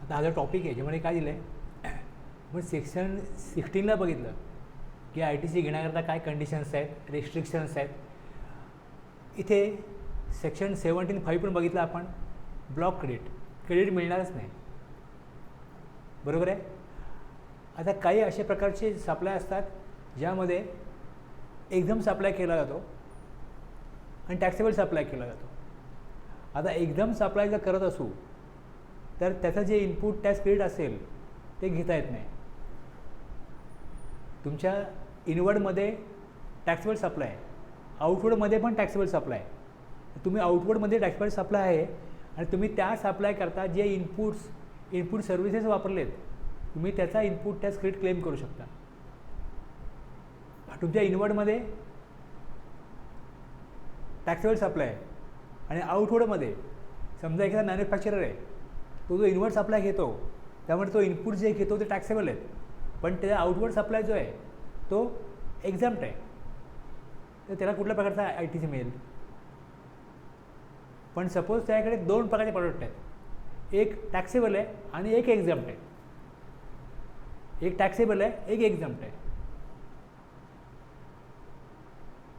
आता हा जो टॉपिक आहे ज्यामध्ये काय दिलं आहे, मग सेक्शन 16ला बघितलं की ITC घेण्याकरता काय कंडिशन्स आहेत, रेस्ट्रिक्शन्स आहेत. इथे सेक्शन 17(5) पण बघितलं आपण, ब्लॉक क्रेडिट मिळणारच नाही, बरोबर आहे. आता काही अशा प्रकारचे सप्लाय असतात ज्यामध्ये एकदम सप्लाय केला जातो आणि टॅक्सेबल सप्लाय केला जातो. आता एकदम सप्लाय जर करत असू तर त्याचं जे इनपुट टॅक्स क्रेडिट असेल ते घेता येत नाही. तुमच्या इनवर्डमध्ये टॅक्सेबल सप्लाय, आउटवर्डमध्ये पण टॅक्सेबल सप्लाय. तुम्ही आउटवर्डमध्ये टॅक्सेबल सप्लाय आहे आणि तुम्ही त्या सप्लाय करता जे इनपुट सर्व्हिसेस वापरलेत, तुम्ही त्याचा इनपुट टॅक्स क्रेडिट क्लेम करू शकता. तुमच्या इनवर्डमध्ये टॅक्सेबल सप्लाय आहे आणि आउटवर्डमध्ये समजा एखादा मॅन्युफॅक्चरर आहे, तो जो इनवर्ड सप्लाय घेतो त्यामुळे तो इनपुट जे घेतो ते टॅक्सेबल आहेत, पण त्याचा आउटवर्ड सप्लाय जो आहे तो एक्झॅम्प्ट आहे. तर त्याला कुठल्या प्रकारचा ITC मिळेल. पण सपोज त्याकडे 2 प्रकारचे प्रॉडक्ट आहेत, एक टॅक्सेबल आहे आणि एक एक्झॅम्प्ट आहे. एक टॅक्सेबल आहे, एक एक्झॅम्प्ट आहे.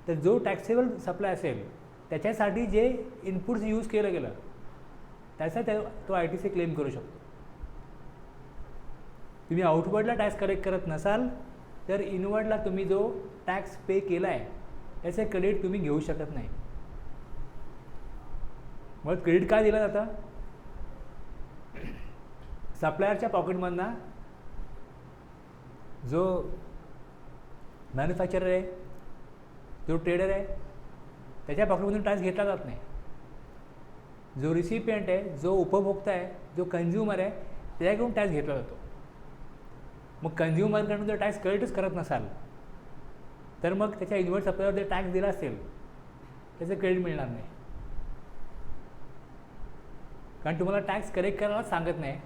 तर जो टॅक्सेबल सप्लाय असेल त्याच्यासाठी जे इनपुट्स यूज केलं गेलं त्याचा तो ITC क्लेम करू शकतो. तुम्ही आउटवर्डला टॅक्स कलेक्ट करत नसाल तर इनवर्डला तुम्ही जो टॅक्स पे केला आहे त्याचे क्रेडिट तुम्ही घेऊ शकत नाही. मग क्रेडिट काय दिलं जातं, सप्लायरच्या पॉकेटमधनं जो मॅन्युफॅक्चरर आहे, जो ट्रेडर आहे, त्याच्या पॉकेटमधून टॅक्स घेतला जात नाही. जो रिसिपियंट आहे, जो उपभोक्ता आहे, जो कन्झ्युमर आहे, त्याच्याकडून टॅक्स घेतला जातो. मग कन्झ्युमरकडून जर टॅक्स कलेक्टच करत नसाल तर मग त्याच्या इनवर्ड सप्लायवर जर टॅक्स दिला असेल त्याचं क्रेडिट मिळणार नाही, कारण तुम्हाला टॅक्स कलेक्ट करायला सांगत नाही.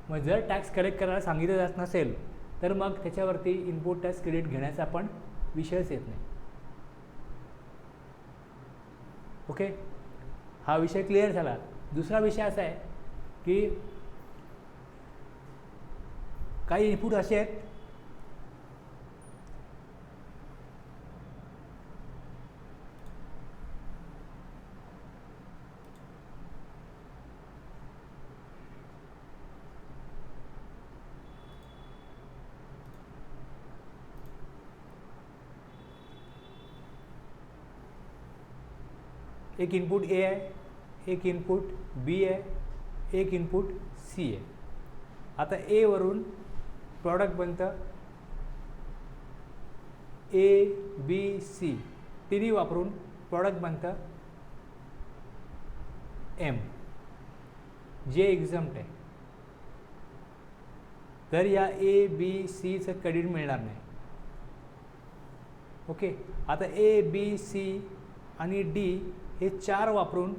मग जर टॅक्स कलेक्ट करायला सांगितलं जात नसेल तर मग त्याच्यावरती इनपुट टॅक्स क्रेडिट घेण्याचा पण विषयच येत नाही. ओके, हा विषय क्लिअर झाला. दुसरा विषय असा आहे की काही इनपुट असे आहेत एक इनपुट A आहे, एक इनपुट B आहे, एक इनपुट C आहे. आता A वरून प्रॉडक्ट बनतं A, B, C तिन्ही वापरून प्रॉडक्ट बनतं M, जे एक्झॅम्प्ट आहे. तर या A, B, Cचं क्रेडिट मिळणार नाही. ओके, आता A, B, C आणि D हे 4 वापरून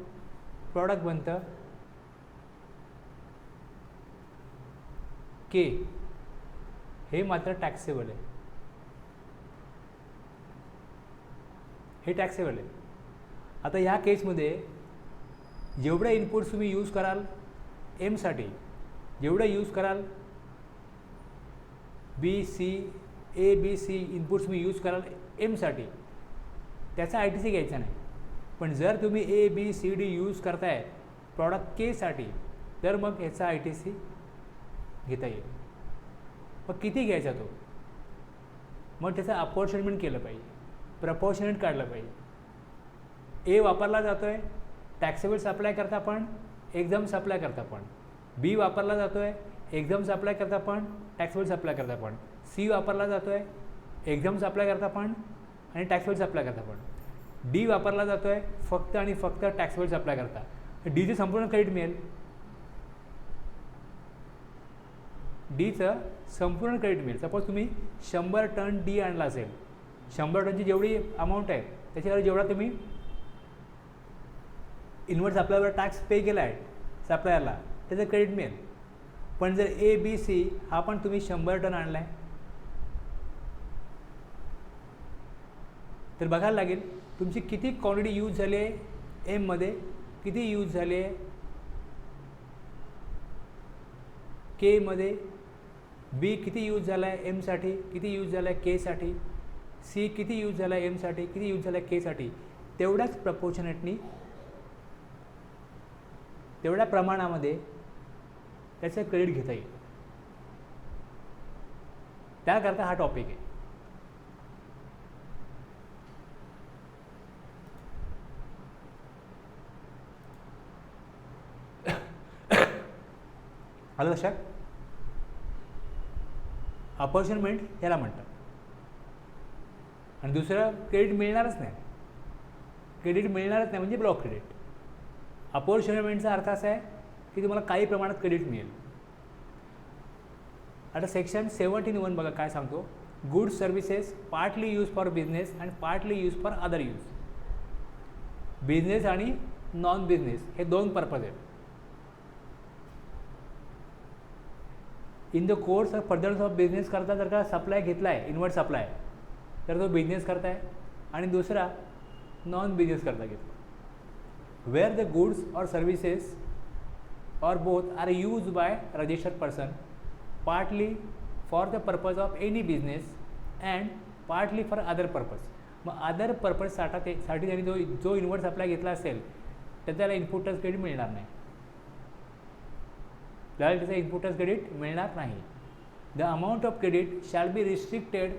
प्रॉडक्ट बनतं K, हे मात्र टॅक्सेबल आहे. हे टॅक्सेबल आहे. आता ह्या केसमध्ये जेवढे इनपुट्स तुम्ही यूज कराल एमसाठी, जेवढे यूज कराल A, B, C इनपुट्स तुम्ही यूज कराल एमसाठी, त्याचा ITC घ्यायचा नाही. पण जर तुम्ही A, B, C, D use करताय प्रॉडक्ट Kसाठी तर मग याचा ITC घेता येईल. मग किती घ्यायचा तो, मग त्याचं अपॉर्च्युनिमेंट केलं पाहिजे, प्रपोर्शनेट काढलं पाहिजे. A वापरला जातो आहे टॅक्सेबल सप्लाय करता पण, एक्झाम सप्लाय करता पण. B वापरला जातो आहे एक्झाम सप्लाय करता पण, टॅक्सेबल सप्लाय करता पण. C वापरला जातो आहे एक्झाम सप्लाय करता पण आणि टॅक्सेबल सप्लाय करता पण. D वापरला जातो आहे फक्त आणि फक्त टॅक्सेबल सप्लाय करता. Dचे संपूर्ण क्रेडिट मिळेल. Dचं संपूर्ण क्रेडिट मिळेल. सपोज तुम्ही 100 टन D आणला असेल, 100 टनची जेवढी अमाऊंट आहे त्याच्यावर जेवढा तुम्ही इनवर्ड सप्लायवर टॅक्स पे केला आहे सप्लायरला त्याचं क्रेडिट मिळेल. पण जर A, B, C हा पण तुम्ही 100 टन आणला आहे तर बघायला लागेल तुमची किती क्वांटिटी यूज झाली आहे एममध्ये, किती यूज झाले केमध्ये बी किती यूज झाला आहे एमसाठी, किती यूज झाला आहे केसाठी, सी किती यूज झाला आहे एमसाठी, किती यूज झाला आहे केसाठी, तेवढ्याच प्रपोर्शनेटनी तेवढ्या प्रमाणामध्ये त्याचं क्रेडिट घेता येईल. त्याकरता हा टॉपिक आहे. आलं लक्षात? अपॉर्च्युनिमेंट याला म्हणतात. आणि दुसरं क्रेडिट मिळणारच नाही, क्रेडिट मिळणारच नाही म्हणजे ब्लॉक क्रेडिट. अपॉर्च्युनिमेंटचा अर्थ असा आहे की तुम्हाला काही प्रमाणात क्रेडिट मिळेल. आता सेक्शन 17(1) बघा काय सांगतो. Goods services partly use for business and partly use for other use. Business आणि नॉन बिझनेस हे दोन पर्पज आहेत. In the course of furtherance of business करता जर का सप्लाय घेतला आहे इनवर्ट सप्लाय तर तो बिझनेस करता आहे आणि दुसरा नॉन बिझनेस करता घेतला. Where the goods or services or both are used by registered person partly for the purpose of any business and partly for other purpose. मग अदर पर्पजसाठी त्यांनी जो इनवर्ट सप्लाय घेतला असेल तर त्याला इनपुट टॅक्स क्रेडिट मिळणार नाही, त्याला त्याचं इनपुट टॅक्स क्रेडिट मिळणार नाही. The amount of credit shall be restricted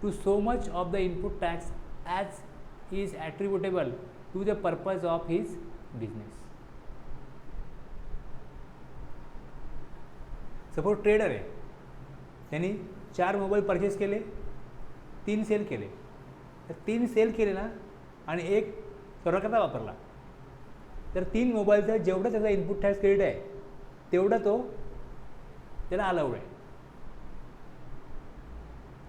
to so much of the input tax as is attributable to the purpose of his business. Suppose trader आहे, त्यांनी 4 mobile purchase केले, 3 sale केले. तर 3 sale केले ना आणि एक सर्वकर्ता वापरला तर 3 मोबाईलचा जेवढं त्याचा इनपुट टॅक्स क्रेडिट आहे तेवढं त्याला अलाउड आहे,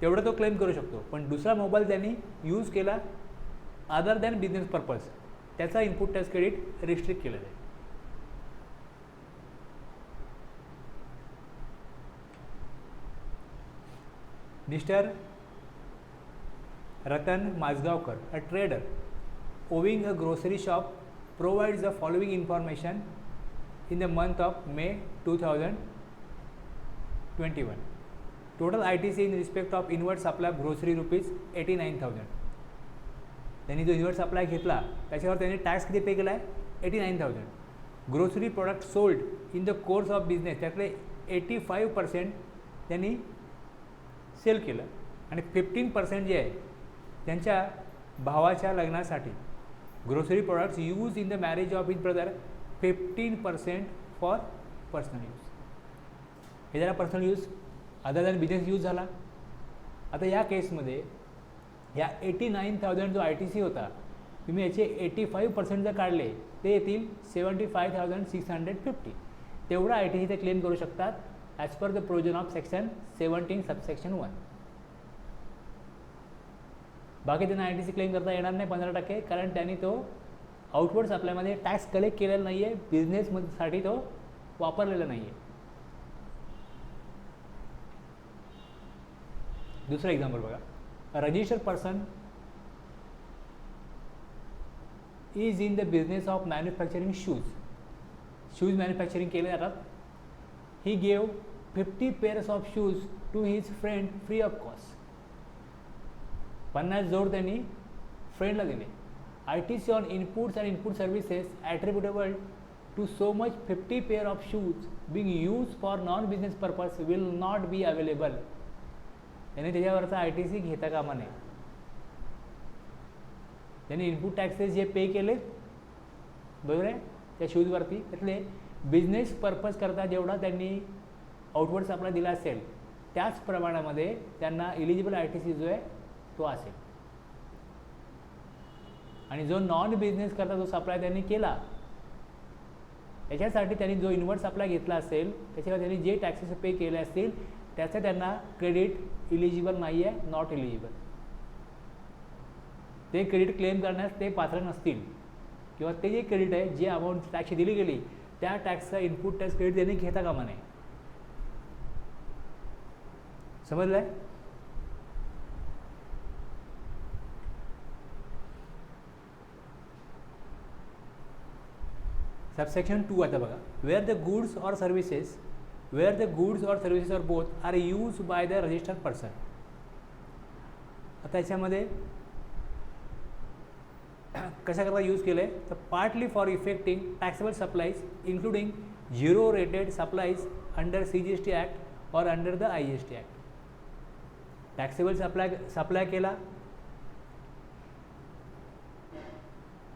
तेवढं तो क्लेम करू शकतो. पण दुसरा मोबाईल त्यांनी यूज केला अदर दॅन बिझनेस पर्पज, त्याचा इनपुट टॅक्स क्रेडिट रिस्ट्रिक्ट केलेलं आहे. Mister Ratan Majgaonkar, a trader owing a grocery shop, provides the following information in the month of May 2021. Total ITC in respect of inward supply grocery rupees 89,000. त्यांनी जो invert supply घेतला त्याच्यावर त्यांनी tax किती पे केला आहे 89,000. Grocery product sold in the course of business त्यातले 85% त्यांनी सेल केलं आणि 15% जे आहे त्यांच्या भावाच्या लग्नासाठी. Grocery products use in the marriage of his brother, 15% for personal use. हे जरा personal use other than business use झाला. आता या केसमध्ये या 89,000 जो ITC होता तुम्ही याचे 85% जर काढले ते येतील 75,650. तेवढा ITC ते क्लेम करू शकतात as per the provision of section 17 subsection 1. बाकी त्यांना ITC क्लेम करता येणार नाही 15%, कारण त्यांनी तो आउटवर्ड सप्लायमध्ये टॅक्स कलेक्ट केलेला नाही आहे, बिझनेससाठी तो वापरलेला नाही आहे. दुसरं एक्झाम्पल बघा. A registered person is in the business of manufacturing shoes manufacturing केले जातात. He gave 50 pairs of shoes to his friend free of cost. 50 जोड त्यांनी फ्रेंडला दिले. ITC on inputs and input services attributable to so much 50 pair of shoes being use for non business purpose will not be available. त्यांनी त्याच्यावरचा ITC घेता कामा नये. त्यांनी इनपुट टॅक्सेस जे पे केले बरोबर आहे त्या शूजवरती त्यातले बिझनेस पर्पज करता जेवढा त्यांनी आउटवर्ड सप्लाय दिला असेल त्याच प्रमाणामध्ये त्यांना इलिजिबल ITC जो आहे तो असेल. आणि जो नॉन बिझनेस करता जो सप्लाय त्यांनी केला त्याच्यासाठी त्यांनी जो इनवर्ट सप्लाय घेतला असेल त्याच्यावर त्यांनी जे टॅक्सेस पे केले असतील त्याचं त्यांना क्रेडिट इलिजिबल नाही आहे, नॉट इलिजिबल. ते क्रेडिट क्लेम करण्यास ते पात्र नसतील किंवा ते जे क्रेडिट आहे जे अमाऊंट टॅक्स दिली गेली त्या टॅक्सचा इनपुट टॅक्स क्रेडिट त्यांनी घेता कामा नये. समजलं आहे? सबसेक्शन 2 आता बघा. Where the goods or services where the goods or services or both are used by the registered person. आता याच्यामध्ये कशाकरता यूज केलं आहे तर partly for effecting taxable supplies including zero rated supplies under CGST act or under the IGST act. Taxable supply केला,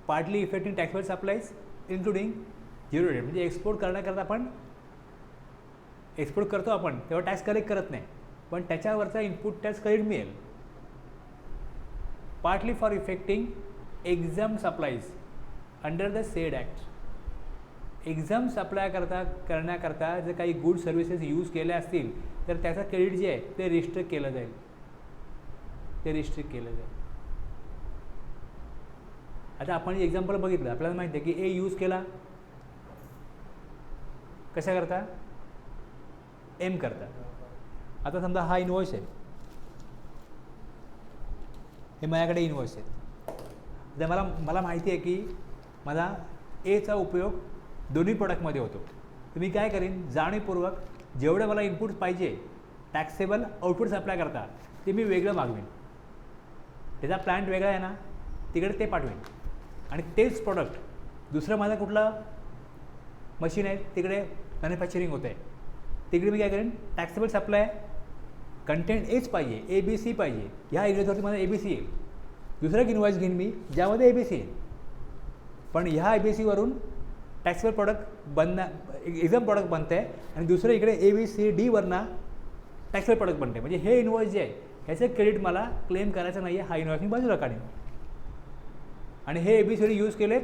partly effecting taxable supplies including zero rate, म्हणजे export करण्याकरता आपण export करतो आपण तेव्हा टॅक्स कलेक्ट करत नाही, पण त्याच्यावरचा इनपुट टॅक्स क्रेडिट मिळेल. Partly for affecting exam supplies under the sed act. Exam supply करण्याकरता जर काही गुड सर्व्हिसेस यूज केल्या असतील तर त्याचं क्रेडिट जे आहे ते रिस्ट्रिक्ट केलं जाईल, आता आपण एक्झाम्पल बघितलं, आपल्याला माहिती आहे की ए यूज केला कशाकरता, एम करता. आता समजा हा इनवॉइस आहे, हे माझ्याकडे इनवॉइस आहे. आता मला माहिती आहे की मला एचा उपयोग दोन्ही प्रोडक्टमध्ये होतो, तर मी काय करीन, जाणीवपूर्वक जेवढं मला इनपुट पाहिजे टॅक्सेबल आउटपुट सप्लाय करता ते मी वेगळं मागवीन. त्याचा प्लांट वेगळा आहे ना, तिकडे ते पाठवेन, आणि तेच प्रोडक्ट दुसरं माझं कुठलं मशीन आहे तिकडे मॅन्युफॅक्चरिंग होतं आहे, तिकडे मी काय करेन, टॅक्सेबल सप्लाय कंटेंट एच पाहिजे, ABC पाहिजे, ह्या इन्व्हॉइसवरती मला ABC येईल. दुसरं एक इन्व्हॉइस घेईन मी ज्यामध्ये ABC येईल, पण ह्या ABCवरून टॅक्सेबल प्रोडक्ट एक्झाम प्रोडक्ट बनतं आहे, आणि दुसरं इकडे ABCDवरनं टॅक्सेबल प्रोडक्ट बनते. म्हणजे हे इन्व्हॉइस जे आहे ह्याचं क्रेडिट मला क्लेम करायचं नाही आहे, हा इन्व्हॉइस मी बाजूला काढेन. आणि हे ABCD यूज केले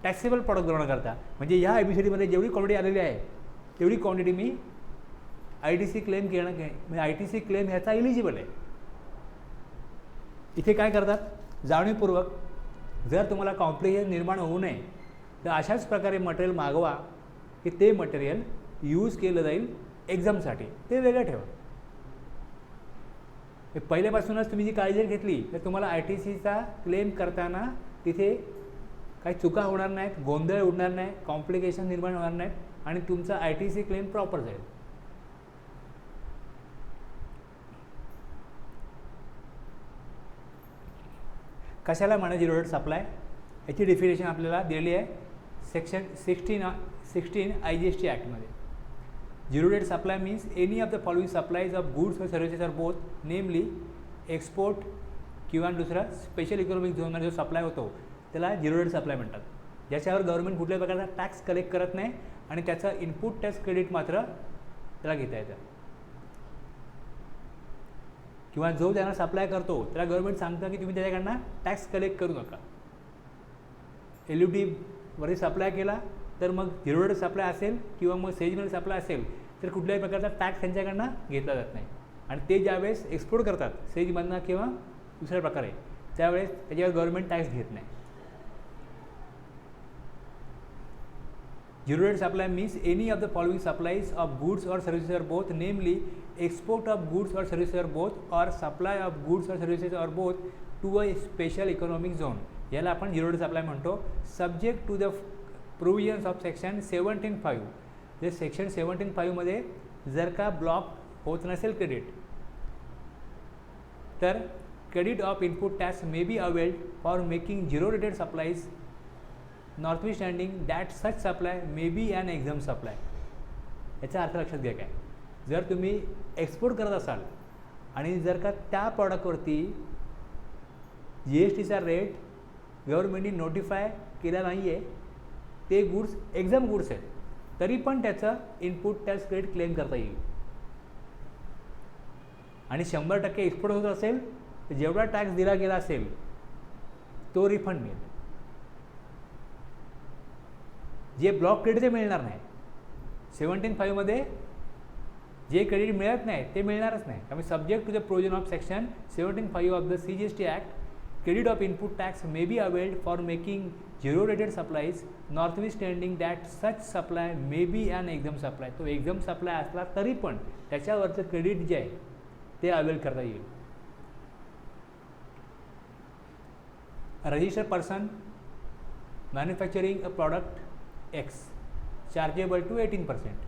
टॅक्सेबल प्रोडक्ट बनवण्याकरता, म्हणजे ह्या ABCDमध्ये जेवढी क्वांटिटी आलेली आहे तेवढी क्वांटिटी मी ITC क्लेम घेणं, म्हणजे ITC क्लेम ह्याचा इलिजिबल आहे. इथे काय करतात, जाणीवपूर्वक जर तुम्हाला कॉम्प्लिकेशन निर्माण होऊ नये तर अशाच प्रकारे मटेरियल मागवा की ते मटेरियल यूज केलं जाईल एक्झामसाठी, ते वेगळं ठेवा. पहिल्यापासूनच तुम्ही जी काळजी घेतली तर तुम्हाला ITCचा क्लेम करताना तिथे काही चुका होणार नाहीत, गोंधळ उडणार नाही, कॉम्प्लिकेशन निर्माण होणार नाहीत, आणि तुमचा ITC क्लेम प्रॉपर जाईल. कशाला म्हणा झिरो रेट सप्लाय, याची डेफिनेशन आपल्याला दिलेली आहे सेक्शन 16 IGST ॲक्टमध्ये. Zero rate supply means any of the following supplies of goods or services or both, namely export किंवा दुसरा स्पेशल इकॉनॉमिक झोनमध्ये जो सप्लाय होतो त्याला झिरो रेट सप्लाय म्हणतात, ज्याच्यावर गव्हर्नमेंट कुठल्याही प्रकारचा टॅक्स कलेक्ट करत नाही आणि त्याचं इनपुट टॅक्स क्रेडिट मात्र त्याला घेता येतं. किंवा जो त्यांना सप्लाय करतो त्याला गव्हर्नमेंट सांगतं की तुम्ही त्याच्याकडनं टॅक्स कलेक्ट करू नका. LUTवरती सप्लाय केला तर मग झिरो रेट सप्लाय असेल किंवा मग सेजनल सप्लाय असेल तर कुठल्याही प्रकारचा टॅक्स त्यांच्याकडनं घेतला जात नाही, आणि ते ज्यावेळेस एक्सपोर्ट करतात सेजमधनं किंवा दुसऱ्या प्रकारे त्यावेळेस त्याच्यावर गव्हर्नमेंट टॅक्स घेत नाही. Zero rate supply means any of the following supplies of goods or services or both, namely export of goods or services or both, और supply of goods or services or both to a special economic zone, याला आपण zero rate supply म्हणतो. Subject to the provisions of section 17(5). जे section 17(5) जर का block होत नसेल credit तर credit of input tax may be availed for making zero rated supplies notwithstanding that such supply may be an exempt supply. याचा अर्थ लक्षात घ्या, काय जर तुम्ही एक्सपोर्ट करत असाल आणि जर का त्या प्रॉडक्टवरती GSTचा रेट गव्हर्नमेंटनी नोटिफाय केला नाही आहे, ते गुड्स एक्झाम गुड्स आहेत, तरी पण त्याचं इनपुट टॅक्स क्रेडिट क्लेम करता येईल. आणि 100% एक्सपोर्ट होत असेल तर जेवढा टॅक्स दिला गेला असेल तो रिफंड मिळेल. जे ब्लॉक क्रेडिट ते मिळणार नाही. 17(5) जे क्रेडिट मिळत नाही ते मिळणारच नाही. त्यामुळे subject to the provision of section 17(5) of the CGST act, credit of input tax may be availed for making zero rated supplies notwithstanding that such supply may be an exempt supply. तो exempt supply असला तरी पण त्याच्यावरचं credit जे आहे ते avail करता येईल. Registered person manufacturing a product X chargeable to 18%.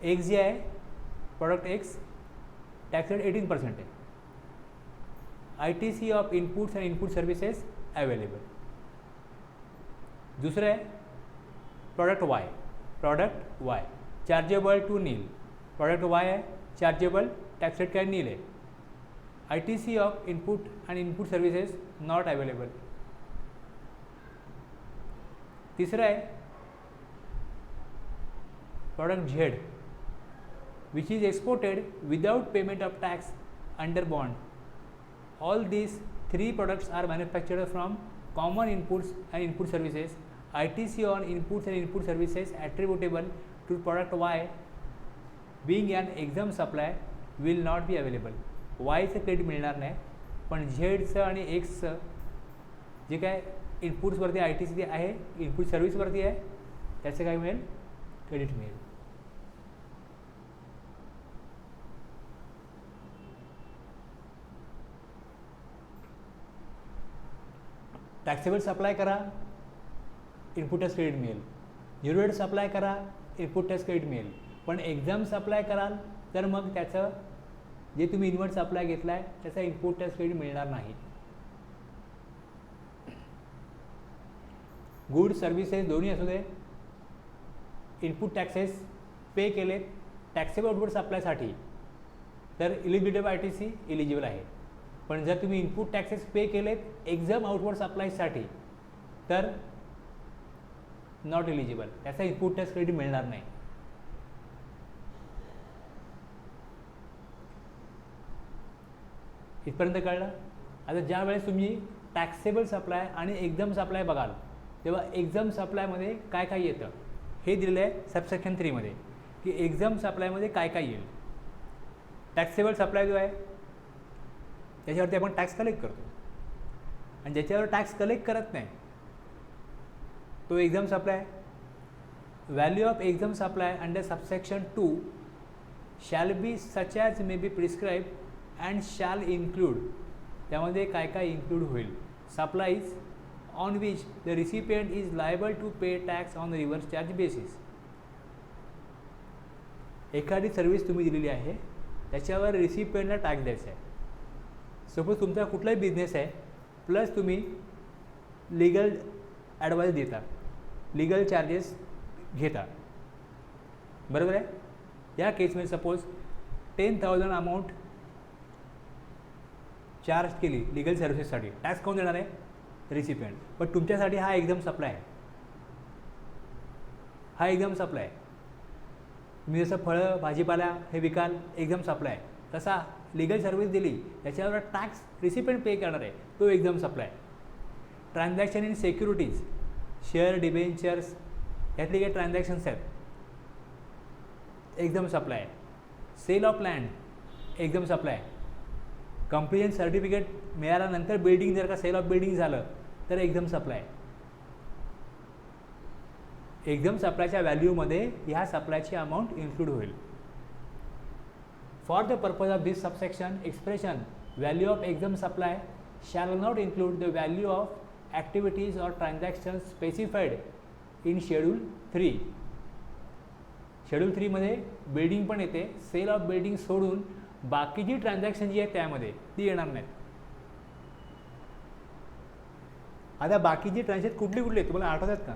X जे आहे प्रॉडक्ट एक्स टॅक्स रेट 18% आहे. ITC of inputs and input services available. दुसरं आहे product Y chargeable to nil. Product Y आहे चार्जेबल, टॅक्स रेट काय nil आहे. ITC of input and input services not available. तिसरं आहे product Z which is exported without payment of tax under bond. All these 3 products are manufactured from common inputs and input services. ITC on inputs and input services attributable to product Y being an exempt supply will not be available. Yचं credit मिळणार नाही, पण झेडचं आणि एक्सचं जे काय इनपुट्सवरती ITC आहे, input सर्व्हिसवरती आहे, त्याचं काय मिळेल, क्रेडिट मिळेल. टॅक्सेबल सप्लाय करा, इनपुट टॅक्स क्रेडिट मिळेल. झिरो रेट सप्लाय करा, इनपुट टॅक्स क्रेडिट मिळेल. पण एक्झाम सप्लाय कराल तर मग त्याचं जे तुम्ही इन्व्हर्ट सप्लाय घेतला आहे त्याचा इनपुट टॅक्स क्रेडिट मिळणार नाही. गुड सर्व्हिसेस दोन्ही असू दे, इनपुट टॅक्सेस पे केलेत टॅक्सेबल आउटपुट सप्लायसाठी तर इलिजिबिलिटी ऑफ ITC इलिजिबल आहे. पण जर तुम्ही इनपुट टॅक्सेस पे केलेत एक्झाम आउटवर्ड सप्लायसाठी तर नॉट इलिजिबल, त्याचा इनपुट टॅक्स क्रेडिट मिळणार नाही. इथपर्यंत कळलं. आता ज्या वेळेस तुम्ही टॅक्सेबल सप्लाय आणि एक्झाम सप्लाय बघाल तेव्हा एक्झाम सप्लायमध्ये काय काय येतं हे दिलेलं आहे सबसेक्शन 3 मध्ये, की एक्झाम सप्लायमध्ये काय काय येईल. टॅक्सेबल सप्लाय जो आहे त्याच्यावरती आपण टॅक्स कलेक्ट करतो, आणि ज्याच्यावर टॅक्स कलेक्ट करत नाही तो exempt supply. Value of exempt supply under subsection 2 shall be such as may be prescribe and shall include. त्यामध्ये काय काय इन्क्लूड होईल. Supplies on which the recipient is liable to pay tax on reverse charge basis. एखादी service तुम्ही दिलेली आहे त्याच्यावर रिसिपियंटला tax द्यायचा आहे. सपोज तुमचा कुठलाही बिझनेस आहे प्लस तुम्ही लीगल ॲडवाईस देता, लीगल चार्जेस घेता, बरोबर आहे. या केसमध्ये सपोज 10,000 अमाऊंट चार्ज केली लीगल सर्व्हिसेससाठी, टॅक्स कोण देणार आहे, रिसिपियंट. पण तुमच्यासाठी हा एक्झाम सप्लाय आहे, हा एक्झाम सप्लाय आहे. तुम्ही जसं फळं भाजीपाला हे विकाल एक्झाम सप्लाय, तसा लीगल सर्व्हिस दिली त्याच्यावर टॅक्स रिसिपियंट पे करणार आहे, तो exempt supply. Transaction in securities, share debentures यातले काही ट्रान्झॅक्शन्स आहेत, exempt supply. Sale of land exempt supply. Completion certificate मिळाल्यानंतर बिल्डिंग जर का सेल ऑफ बिल्डिंग झालं तर एक्झाम सप्लाय. एक्झाम सप्लायच्या व्हॅल्यूमध्ये ह्या सप्लायची अमाऊंट इन्क्लूड होईल. For the purpose of this subsection, expression value of exempt supply shall not include the value of activities or transactions specified in Schedule 3. Schedule 3 मध्ये building पण येते, सेल ऑफ बिल्डिंग सोडून बाकीची ट्रान्झॅक्शन जी आहे त्यामध्ये ती येणार नाहीत. आता बाकीची ट्रान्झॅक्शन कुठली कुठली तुम्हाला आठवतात का?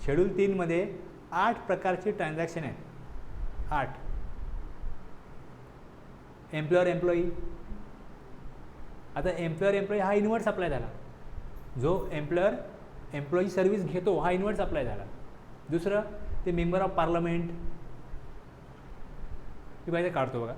शेड्यूल 3 मध्ये 8 प्रकारची ट्रान्झॅक्शन आहेत. 8. Employer employee. आता एम्प्लॉयर एम्प्लॉई हा इन्व्हर्ट सप्लाय झाला, जो एम्प्लॉयर एम्प्लॉई सर्व्हिस घेतो हा इन्व्हर्ट सप्लाय झाला. दुसरं ते मेंबर ऑफ पार्लमेंट, हे पाहिजे काढतो बघा.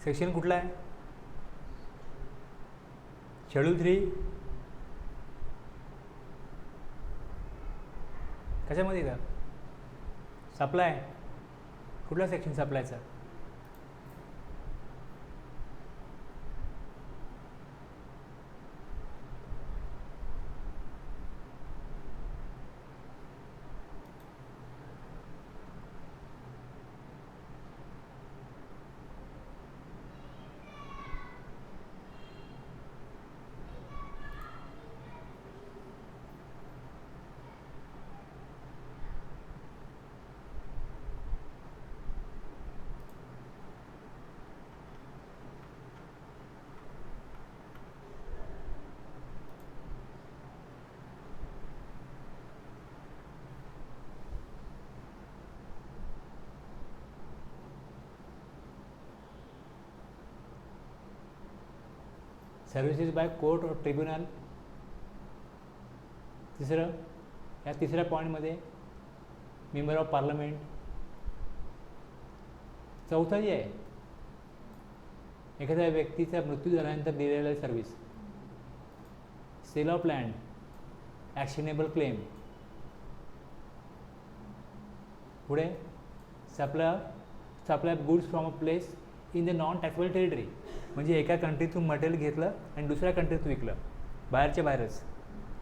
सेक्शन कुठला आहे? शेड्यूल 3. कशामध्ये येतं? सप्लाय. कुठला सेक्शन सप्लायचा? सर्व्हिसेस बाय कोर्ट और ट्रिब्युनल. तिसरं, या तिसऱ्या पॉईंटमध्ये मेंबर ऑफ पार्लमेंट. चौथा जे आहे, एखाद्या व्यक्तीचा मृत्यू झाल्यानंतर दिलेलं service. Sale of land, actionable claim. पुढे supply goods from a place in the non taxable territory, म्हणजे एका कंट्रीतून मटेरियल घेतलं आणि दुसऱ्या कंट्रीत विकलं, बाहेरच्या बाहेरच,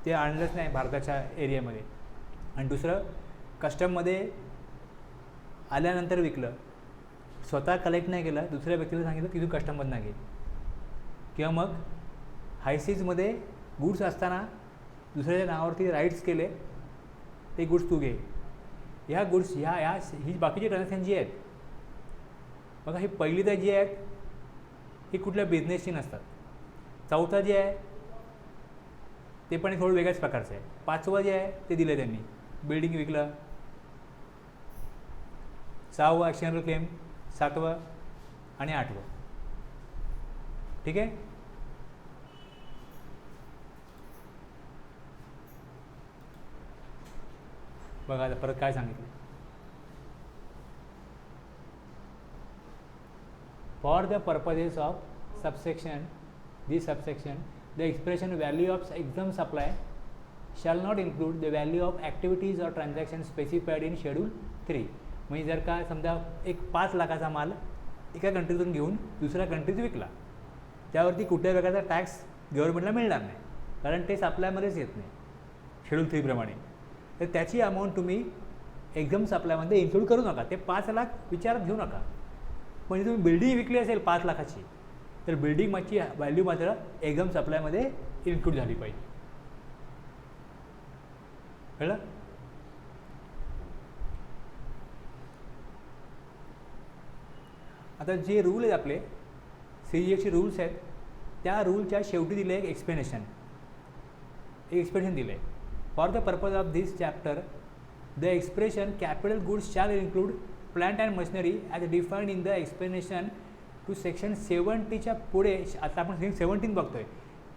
ते आणलंच नाही भारताच्या एरियामध्ये. आणि दुसरं, कस्टममध्ये आल्यानंतर विकलं, स्वतः कलेक्ट नाही केलं, दुसऱ्या व्यक्तीला सांगितलं की तू कस्टममधनं घे. किंवा मग हायसीजमध्ये गुड्स असताना दुसऱ्याच्या नावावरती राईट्स केले, ते गुड्स तू घे. ह्या गुड्स ही बाकीची ट्रान्झॅक्शन जी आहेत बघा, ही पहिली तर जी आहेत ही कुठल्या बिझनेसची नसतात. चौथा जे आहे ते पण थोडं वेगळ्याच प्रकारचं आहे. पाचवं जे आहे ते दिलं त्यांनी, बिल्डिंग विकलं. सहावं ॲक्शनेबल क्लेम, सातवं आणि आठवं. ठीक आहे. बघा आता परत काय सांगितलं. For the purposes of subsection, this subsection, the expression value of exam supply shall not include the value of activities or transaction specified in schedule 3. म्हणजे जर का समजा एक 5 लाखाचा माल एका कंट्रीतून घेऊन दुसऱ्या कंट्रीत विकला, त्यावरती कुठल्याही प्रकारचा टॅक्स गव्हर्नमेंटला मिळणार नाही, कारण ते सप्लायमध्येच येत नाही शेड्यूल 3 प्रमाणे. तर त्याची अमाऊंट तुम्ही एक्झम सप्लायमध्ये इन्क्लूड करू नका. ते 5 लाख विचारात घेऊ नका. म्हणजे तुम्ही बिल्डिंग विकली असेल 5 लाखाची, तर बिल्डिंगची व्हॅल्यू मात्र एक्झम सप्लायमध्ये इन्क्लूड झाली पाहिजे. कळलं. आता जे रूल आहेत आपले CGSचे रूल्स आहेत, त्या रूलच्या शेवटी दिले एक एक्सप्लेनेशन दिलं आहे. For the purpose of this chapter the expression capital goods shall include plant and machinery as defined in the explanation to section 70च्या पुढे. आता आपण सेक्शन 17 बघतोय,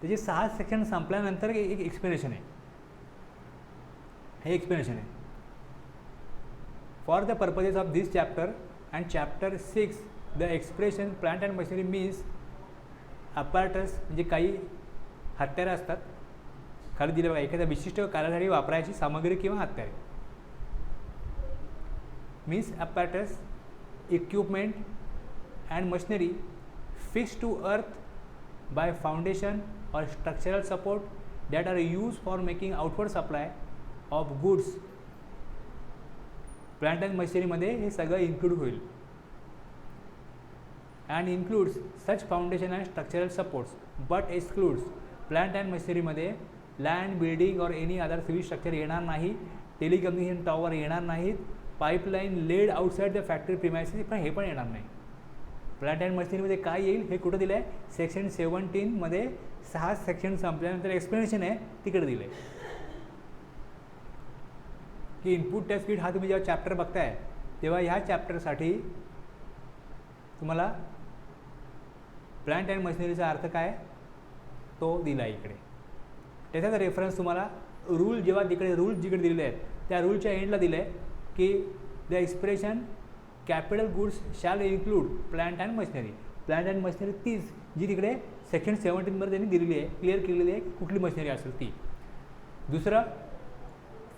त्याचे 6 सेक्शन संपल्यानंतर एक एक्सप्लेनेशन आहे. हे एक्सप्लेनेशन आहे. For the purposes of this chapter and chapter 6 the expression plant and machinery means apparatus, म्हणजे काही हत्यारं असतात खाली दिलं बघा, एखाद्या विशिष्ट कार्यासाठी वापरायची सामग्री किंवा हत्यारे. Means apparatus, equipment and machinery fixed to earth by foundation or structural support that are use for making outward supply of goods. Plant and मशिनरीमध्ये हे सगळं इन्क्लूड होईल. And includes such foundation and structural supports but excludes. Plant and मशिनरीमध्ये land, building or any other civil structure येणार नाही, telecommunication tower येणार नाहीत, pipeline laid outside the factory premises पण हे पण येणार नाही. प्लांट अँड मशिनरीमध्ये काय येईल हे कुठं दिलं आहे, सेक्शन 17मध्ये 6 सेक्शन संपल्यानंतर एक्सप्लेनेशन आहे तिकडे दिलं आहे की इनपुट टॅक्स किट हा तुम्ही जेव्हा चॅप्टर बघताय तेव्हा ह्या चॅप्टरसाठी तुम्हाला प्लांट अँड मशिनरीचा अर्थ काय तो दिला आहे इकडे. त्याचा रेफरन्स तुम्हाला रूल जेव्हा तिकडे रूल जिकडे दिलेले आहेत त्या रूलच्या एंडला दिलं आहे की the expression capital goods shall include plant and machinery. Plant and machinery तीच जी तिकडे सेक्शन 17मध्ये त्यांनी दिलेली आहे, क्लिअर केलेली आहे कुठली मशिनरी असेल ती. दुसरं,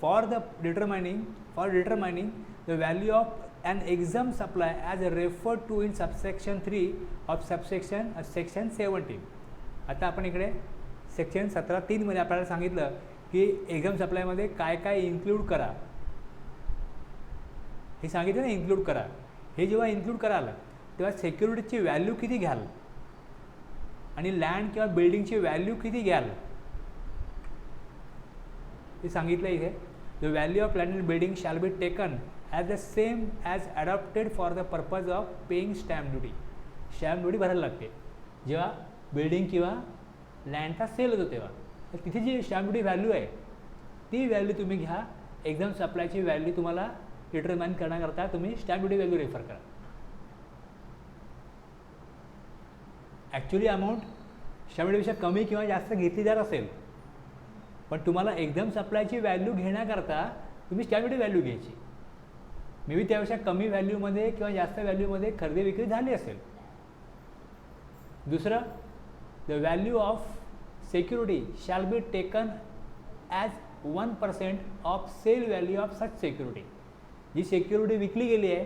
for determining the value of an exempt supply as referred to in subsection 3 of section 17. आता आपण इकडे सेक्शन 17(3) आपल्याला सांगितलं की एक्झाम सप्लायमध्ये काय काय इन्क्लूड करा, हे सांगितलं ना, इन्क्लूड करा. हे जेव्हा इन्क्लूड कराल तेव्हा सिक्युरिटीची व्हॅल्यू किती घ्याल आणि लँड किंवा बिल्डिंगची व्हॅल्यू किती घ्याल हे सांगितलं इथे. The value of land and building shall be taken as the same as adopted for the purpose of paying stamp duty. Stamp duty भरायला लागते जेव्हा बिल्डिंग किंवा लँडचा सेल होतो तेव्हा. तर तिथे जी स्टॅम्प ड्युटी व्हॅल्यू आहे ती व्हॅल्यू तुम्ही घ्या. एक्झाम सप्लायची व्हॅल्यू तुम्हाला डिटरमाइन करण्याकरता तुम्ही स्टॅम्प ड्युटी व्हॅल्यू रेफर करा. ॲक्च्युली अमाऊंट स्टॅबिलिटीपेक्षा कमी किंवा जास्त घेतली जात असेल, पण तुम्हाला एकदम सप्लायची व्हॅल्यू घेण्याकरता तुम्ही स्टॅबिलिटी व्हॅल्यू घ्यायची. मे बी त्यापेक्षा कमी व्हॅल्यूमध्ये किंवा जास्त व्हॅल्यूमध्ये खरेदी विक्री झाली असेल. दुसरं, the value of security shall be taken as 1% of sale value of such security. जी सिक्युरिटी विकली गेली आहे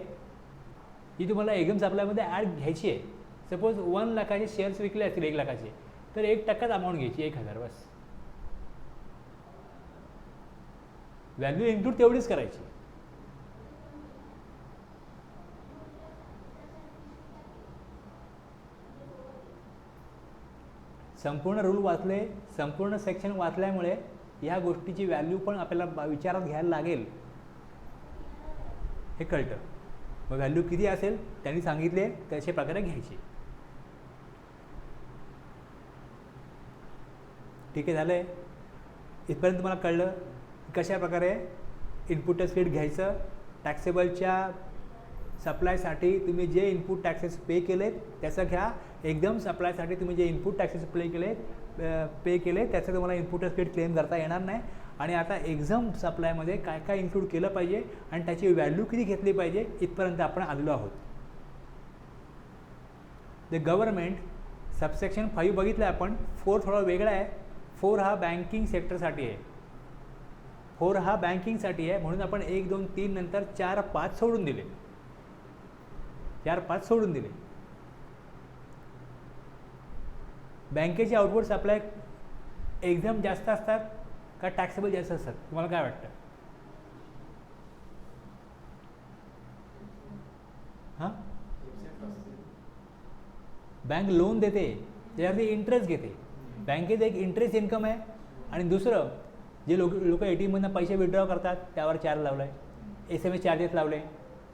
जी तुम्हाला एकदम सप्लायमध्ये ॲड घ्यायची आहे. सपोज 1 लाखाचे शेअर्स विकले असतील 1 लाखाचे, तर 1% अमाऊंट घ्यायची, 1000 बस. व्हॅल्यू इन्क्लूड तेवढीच करायची. संपूर्ण रूल वाचले, संपूर्ण सेक्शन वाचल्यामुळे ह्या गोष्टीची व्हॅल्यू पण आपल्याला विचारात घ्यायला लागेल हे कळतं. मग व्हॅल्यू किती असेल त्यांनी सांगितले तशा प्रकारे घ्यायची. ठीक आहे, झालं आहे. इथपर्यंत तुम्हाला कळलं कशा प्रकारे इनपुट टॅक्स क्रेडिट घ्यायचं. टॅक्सेबलच्या सप्लायसाठी तुम्ही जे इनपुट टॅक्सेस पे केलेत त्याचं घ्या. एकदम सप्लायसाठी तुम्ही जे इनपुट टॅक्सेस पे केले त्याचं तुम्हाला इनपुट टॅक्स क्रेडिट क्लेम करता येणार नाही. आणि आता एक्झाम सप्लायमध्ये काय काय इन्क्लूड केलं पाहिजे आणि त्याची व्हॅल्यू किती घेतली पाहिजे इथपर्यंत आपण आलेलो आहोत. द गव्हर्नमेंट सबसेक्शन 5 बघितलं आपण. 4 थोडा वेगळा आहे. 4 हा बँकिंग सेक्टरसाठी आहे. 4 हा बँकिंगसाठी आहे, म्हणून आपण 1, 2, 3 नंतर 4, 5 सोडून दिले. 4, 5 सोडून दिले. बँकेचे आउटवर्ड सप्लाय एक्झाम जास्त असतात का टॅक्सेबल जास्त असतात, तुम्हाला काय वाटतं? हां, बँक लोन देते त्याच्यावरती इंटरेस्ट घेते. बँकेत एक इंटरेस्ट इन्कम आहे. आणि दुसरं, जे लोक ATMमधून पैसे विड्रॉ करतात त्यावर चार्ज लावला आहे, SMS चार्जेस लावले,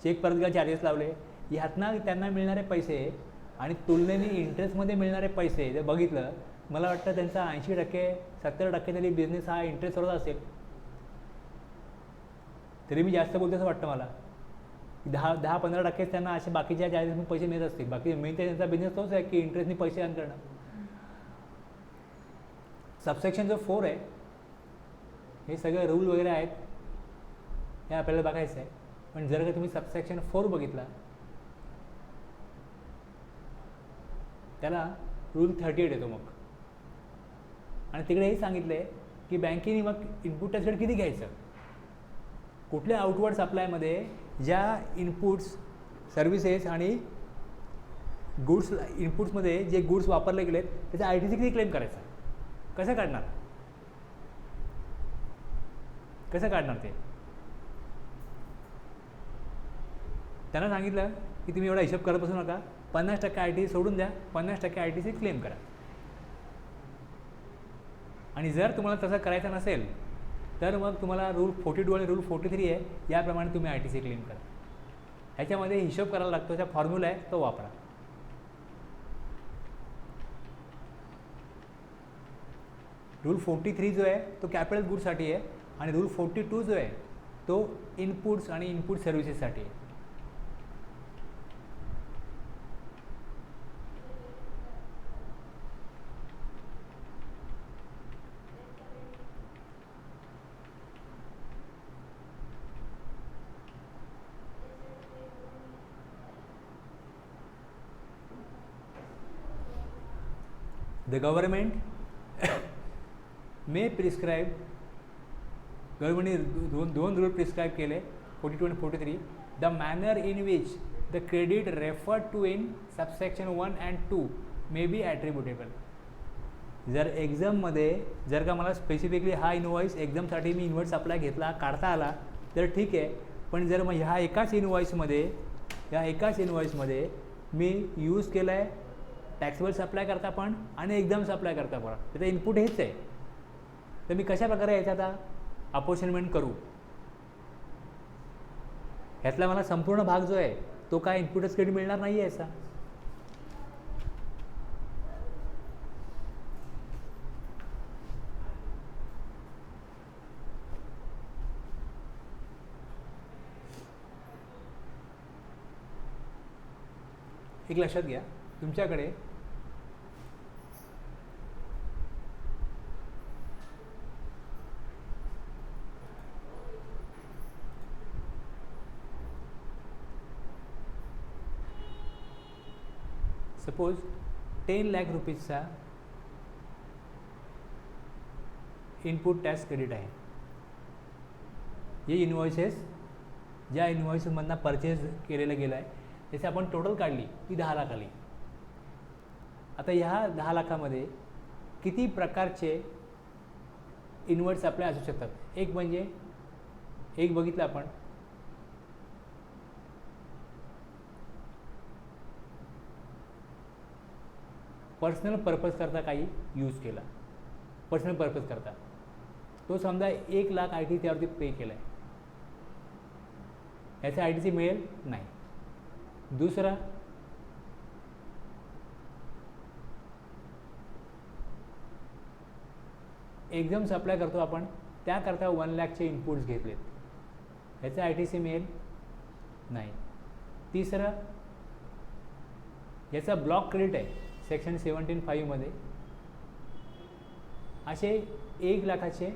चेक परत घ्या चार्जेस लावले. ह्यातनं त्यांना मिळणारे पैसे आणि तुलनेने इंटरेस्टमध्ये मिळणारे पैसे जर बघितलं, मला वाटतं त्यांचा 80% 70% तरी बिझनेस हा इंटरेस्टवरच असेल. तरी मी जास्त बोलतो असं वाटतं मला. 10-15% त्यांना असे बाकीच्या चार्जेसमधून पैसे मिळत असतील. बाकी मेन तर त्यांचा बिझनेस तोच आहे की इंटरेस्टनी पैसे अर्न करणं. सबसेक्शन जो 4 आहे हे सगळे रूल वगैरे आहेत, हे आपल्याला बघायचं आहे. पण जर का तुम्ही सबसेक्शन 4 बघितला त्याला रूल 38 येतो मग. आणि तिकडे हे सांगितलं आहे की बँकेने मग इनपुट टॅक्स किती घ्यायचं, कुठल्या आउटवर्ड सप्लायमध्ये ज्या इनपुट्स सर्व्हिसेस आणि गुड्स इनपुट्समध्ये जे गुड्स वापरले गेलेत त्याचा ITC किती क्लेम करायचा, कसं काढणार ते. त्यांना सांगितलं की तुम्ही एवढा हिशोब करत बसू नका, 50% ITC सोडून द्या, 50% ITC क्लेम करा. आणि जर तुम्हाला तसं करायचं नसेल तर मग तुम्हाला रूल 42 आणि रूल 43 आहे, याप्रमाणे तुम्ही ITC क्लेम करा. ह्याच्यामध्ये हिशोब करायला लागतो, त्या फॉर्म्युला आहे तो वापरा. रूल 43 जो आहे तो कॅपिटल गुड्ससाठी आहे आणि रूल 42 जो आहे तो इनपुट्स आणि इनपुट सर्व्हिसेससाठी आहे. The government may prescribe, गव्हर्नमेंटने दोन रूल प्रिस्क्राईब केले 42 आणि 43. The manner in which the credit referred to in subsection 1 and 2 may be attributable. जर एक्झाममध्ये जर का मला स्पेसिफिकली हा इनवॉइस एक्झामसाठी मी इन्व्हर्ट सप्लाय घेतला काढता आला तर ठीक आहे. पण जर मग ह्या एकाच इनवॉइसमध्ये मी यूज केलं आहे टॅक्सेबल सप्लाय करता पण आणि एकदम सप्लाय करता पण, त्याचं इनपुट हेच आहे, तर मी कशा प्रकारे याचा आता अपोर्शनमेंट करू. ह्यातला मला संपूर्ण भाग जो आहे तो काय इनपुटच क्रेडिट मिळणार नाही आहे याचा. एक लक्षात घ्या, तुमच्याकडे सपोज 10 लाख रुपीजचा इनपुट टॅक्स क्रेडिट आहे. हे इन्व्हॉइसेस ज्या इन्व्हॉइसमधनं परचेस केलेलं गेलं आहे त्याची आपण टोटल काढली ती 10 लाख आली. आता ह्या 10 लाखामध्ये किती प्रकारचे इन्व्हॉइस आपले असू शकतात. एक म्हणजे एक बघितलं आपण पर्सनल पर्पज करता काही यूज केला. पर्सनल पर्पज करता तो समजा 1 लाख ITC त्यावरती पे केला आहे, याचा ITC मिळेल नाही. दुसरा एक्झाम सप्लाय करतो आपण, त्याकरता 1 लाखचे इनपुट्स घेतलेत, ह्याचा ITC मिळेल नाही. तिसरं याचा ब्लॉक क्रेडिट आहे सेक्शन 17(5) असे 1 लाखाचे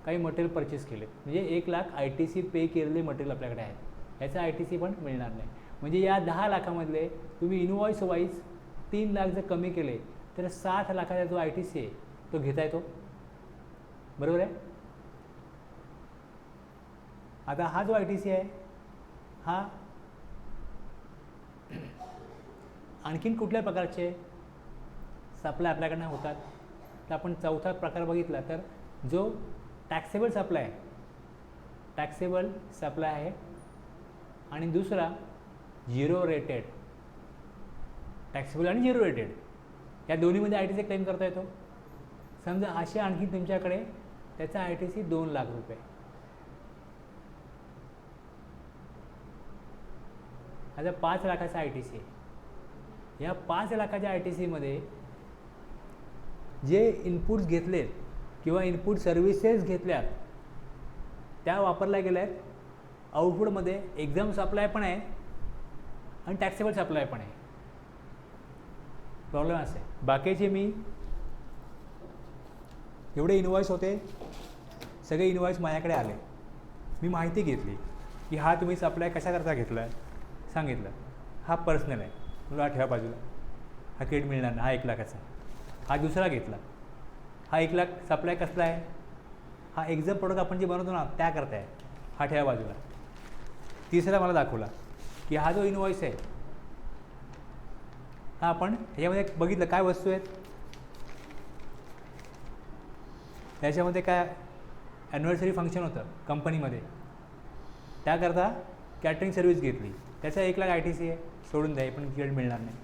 काही मटेरियल परचेस केले, म्हणजे 1 लाख ITC पे केलेले मटेरियल आपल्याकडे आहेत, ह्याचा ITC पण मिळणार नाही. म्हणजे या 10 लाखामधले तुम्ही इनवॉइस वाईज 3 लाख जर कमी केले तर 7 लाखाचा जो ITC आहे तो घेता येतो. बरोबर आहे. आता हा जो ITC आहे हा आणखीन कुठल्या प्रकारचे सप्लाय आपल्याकडनं होतात, तर आपण चौथा प्रकार बघितला तर जो टॅक्सेबल सप्लाय आहे, टॅक्सेबल सप्लाय आहे. आणि दुसरा झिरो रेटेड, टॅक्सेबल आणि झिरो रेटेड या दोन्हीमध्ये ITC क्लेम करता येतो. समजा असे आणखी तुमच्याकडे त्याचा ITC 2 लाख रुपये, आता 5 लाखाचा ITC. या 5 लाखाच्या ITCमध्ये जे इनपुट्स घेतलेत किंवा इनपुट सर्व्हिसेस घेतल्यात त्या वापरल्या गेल्या आहेत. आउटपुटमध्ये एक्झाम सप्लाय पण आहे आणि टॅक्सेबल सप्लाय पण आहे. प्रॉब्लेम असे बाकीचे मी एवढे इनवॉइस होते, सगळे इनवॉइस माझ्याकडे आले, मी माहिती घेतली की हा तुम्ही सप्लाय कशाकरता घेतला आहे, सांगितलं हा पर्सनल आहे, मला ठेवा बाजूला, हा क्रेडिट मिळणार नाही, हा 1 लाखाचा. हा दुसरा घेतला, हा 1 लाख सप्लाय कसला आहे, हा एक्झाम प्रोडक्ट आपण जे बनवतो ना त्याकरता आहे, हा ठेवा बाजूला. तिसरा मला दाखवला की हा जो इनवॉइस आहे हा आपण ह्याच्यामध्ये बघितलं काय वस्तू आहेत, त्याच्यामध्ये काय ॲनिव्हर्सरी फंक्शन होतं कंपनीमध्ये, त्याकरता कॅटरिंग सर्व्हिस घेतली, त्याचा 1 लाख ITC आहे, सोडून द्या, पण क्रेडिट मिळणार नाही.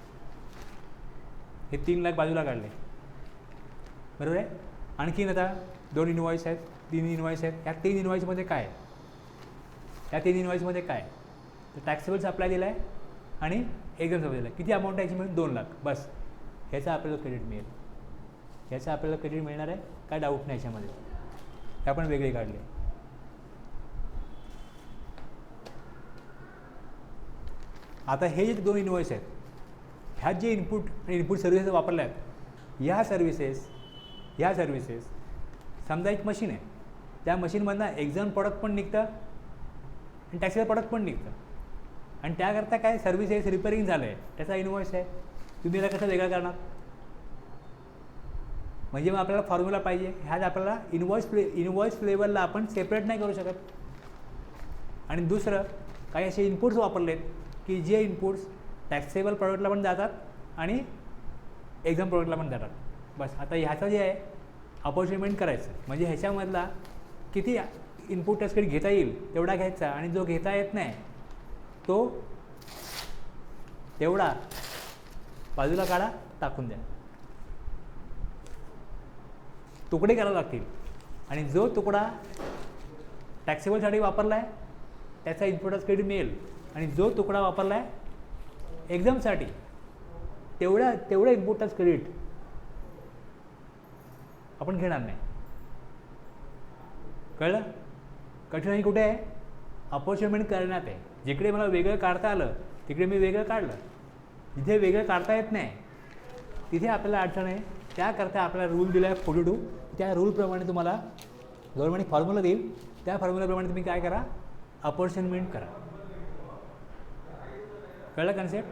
हे 3 लाख बाजूला काढले. बरोबर आहे. आणखीन आता 2 इनवॉइस आहेत, 3 इनवॉइस आहेत. या 3 इनवॉइसमध्ये काय आहे, या 3 इनवॉइसमध्ये काय तर टॅक्सेबल सप्लाय दिला आहे आणि एक्झाम सप्लाय दिला आहे. किती अमाऊंट आहे याची मिळून 2 लाख, बस ह्याचा आपल्याला क्रेडिट मिळेल, ह्याचा आपल्याला क्रेडिट मिळणार आहे, काय डाऊट नाही याच्यामध्ये. हे आपण वेगळे काढले. आता हे जे 2 इनवॉइस आहेत ह्यात जे इनपुट सर्व्हिसेस वापरल्या आहेत, ह्या सर्व्हिसेस समजा एक मशीन आहे, त्या मशीनमधनं एक्झाम प्रॉडक्ट पण निघतं आणि टॅक्सेबल प्रॉडक्ट पण निघतं, आणि त्याकरता काय सर्व्हिसेस रिपेअरिंग झालं आहे त्याचा इनवॉइस आहे. तुम्ही याला कसं वेगळं करणार, म्हणजे मग आपल्याला फॉर्म्युला पाहिजे. ह्यात आपल्याला इनवॉइस फ्लेवरला आपण सेपरेट नाही करू शकत. आणि दुसरं काही असे इनपुट्स वापरलेत की जे इनपुट्स टॅक्सेबल प्रॉडक्टला पण जातात आणि एक्झाम प्रॉडक्टला पण जातात. बस आता ह्याचं जे आहे अपॉर्च्युनिमेंट करायचं, म्हणजे ह्याच्यामधला किती इनपुट टॅक्स क्रेडिट घेता येईल तेवढा घ्यायचा, आणि जो घेता येत नाही तो तेवढा बाजूला काढा, टाकून द्या. तुकडे करावे लागतील, आणि जो तुकडा टॅक्सेबलसाठी वापरला आहे त्याचा इनपुट टॅक्स क्रेडिट मिळेल, आणि जो तुकडा वापरला आहे एक्झामसाठी तेवढं इनपुट टॅक्स क्रेडिट आपण घेणार नाही. कळलं. कठीणाई कुठे आहे, अपॉर्च्युनिमेंट करण्यात आहे. जिकडे मला वेगळं काढता आलं तिकडे मी वेगळं काढलं, जिथे वेगळं काढता येत नाही तिथे आपल्याला अडचण आहे. त्याकरता आपल्याला रूल दिला आहे 42, त्या रूलप्रमाणे तुम्हाला गव्हर्नमेंट फॉर्म्युला देईल, त्या फॉर्म्युल्याप्रमाणे तुम्ही काय करा, अपॉर्च्युनिमेंट करा. कळलं कन्सेप्ट.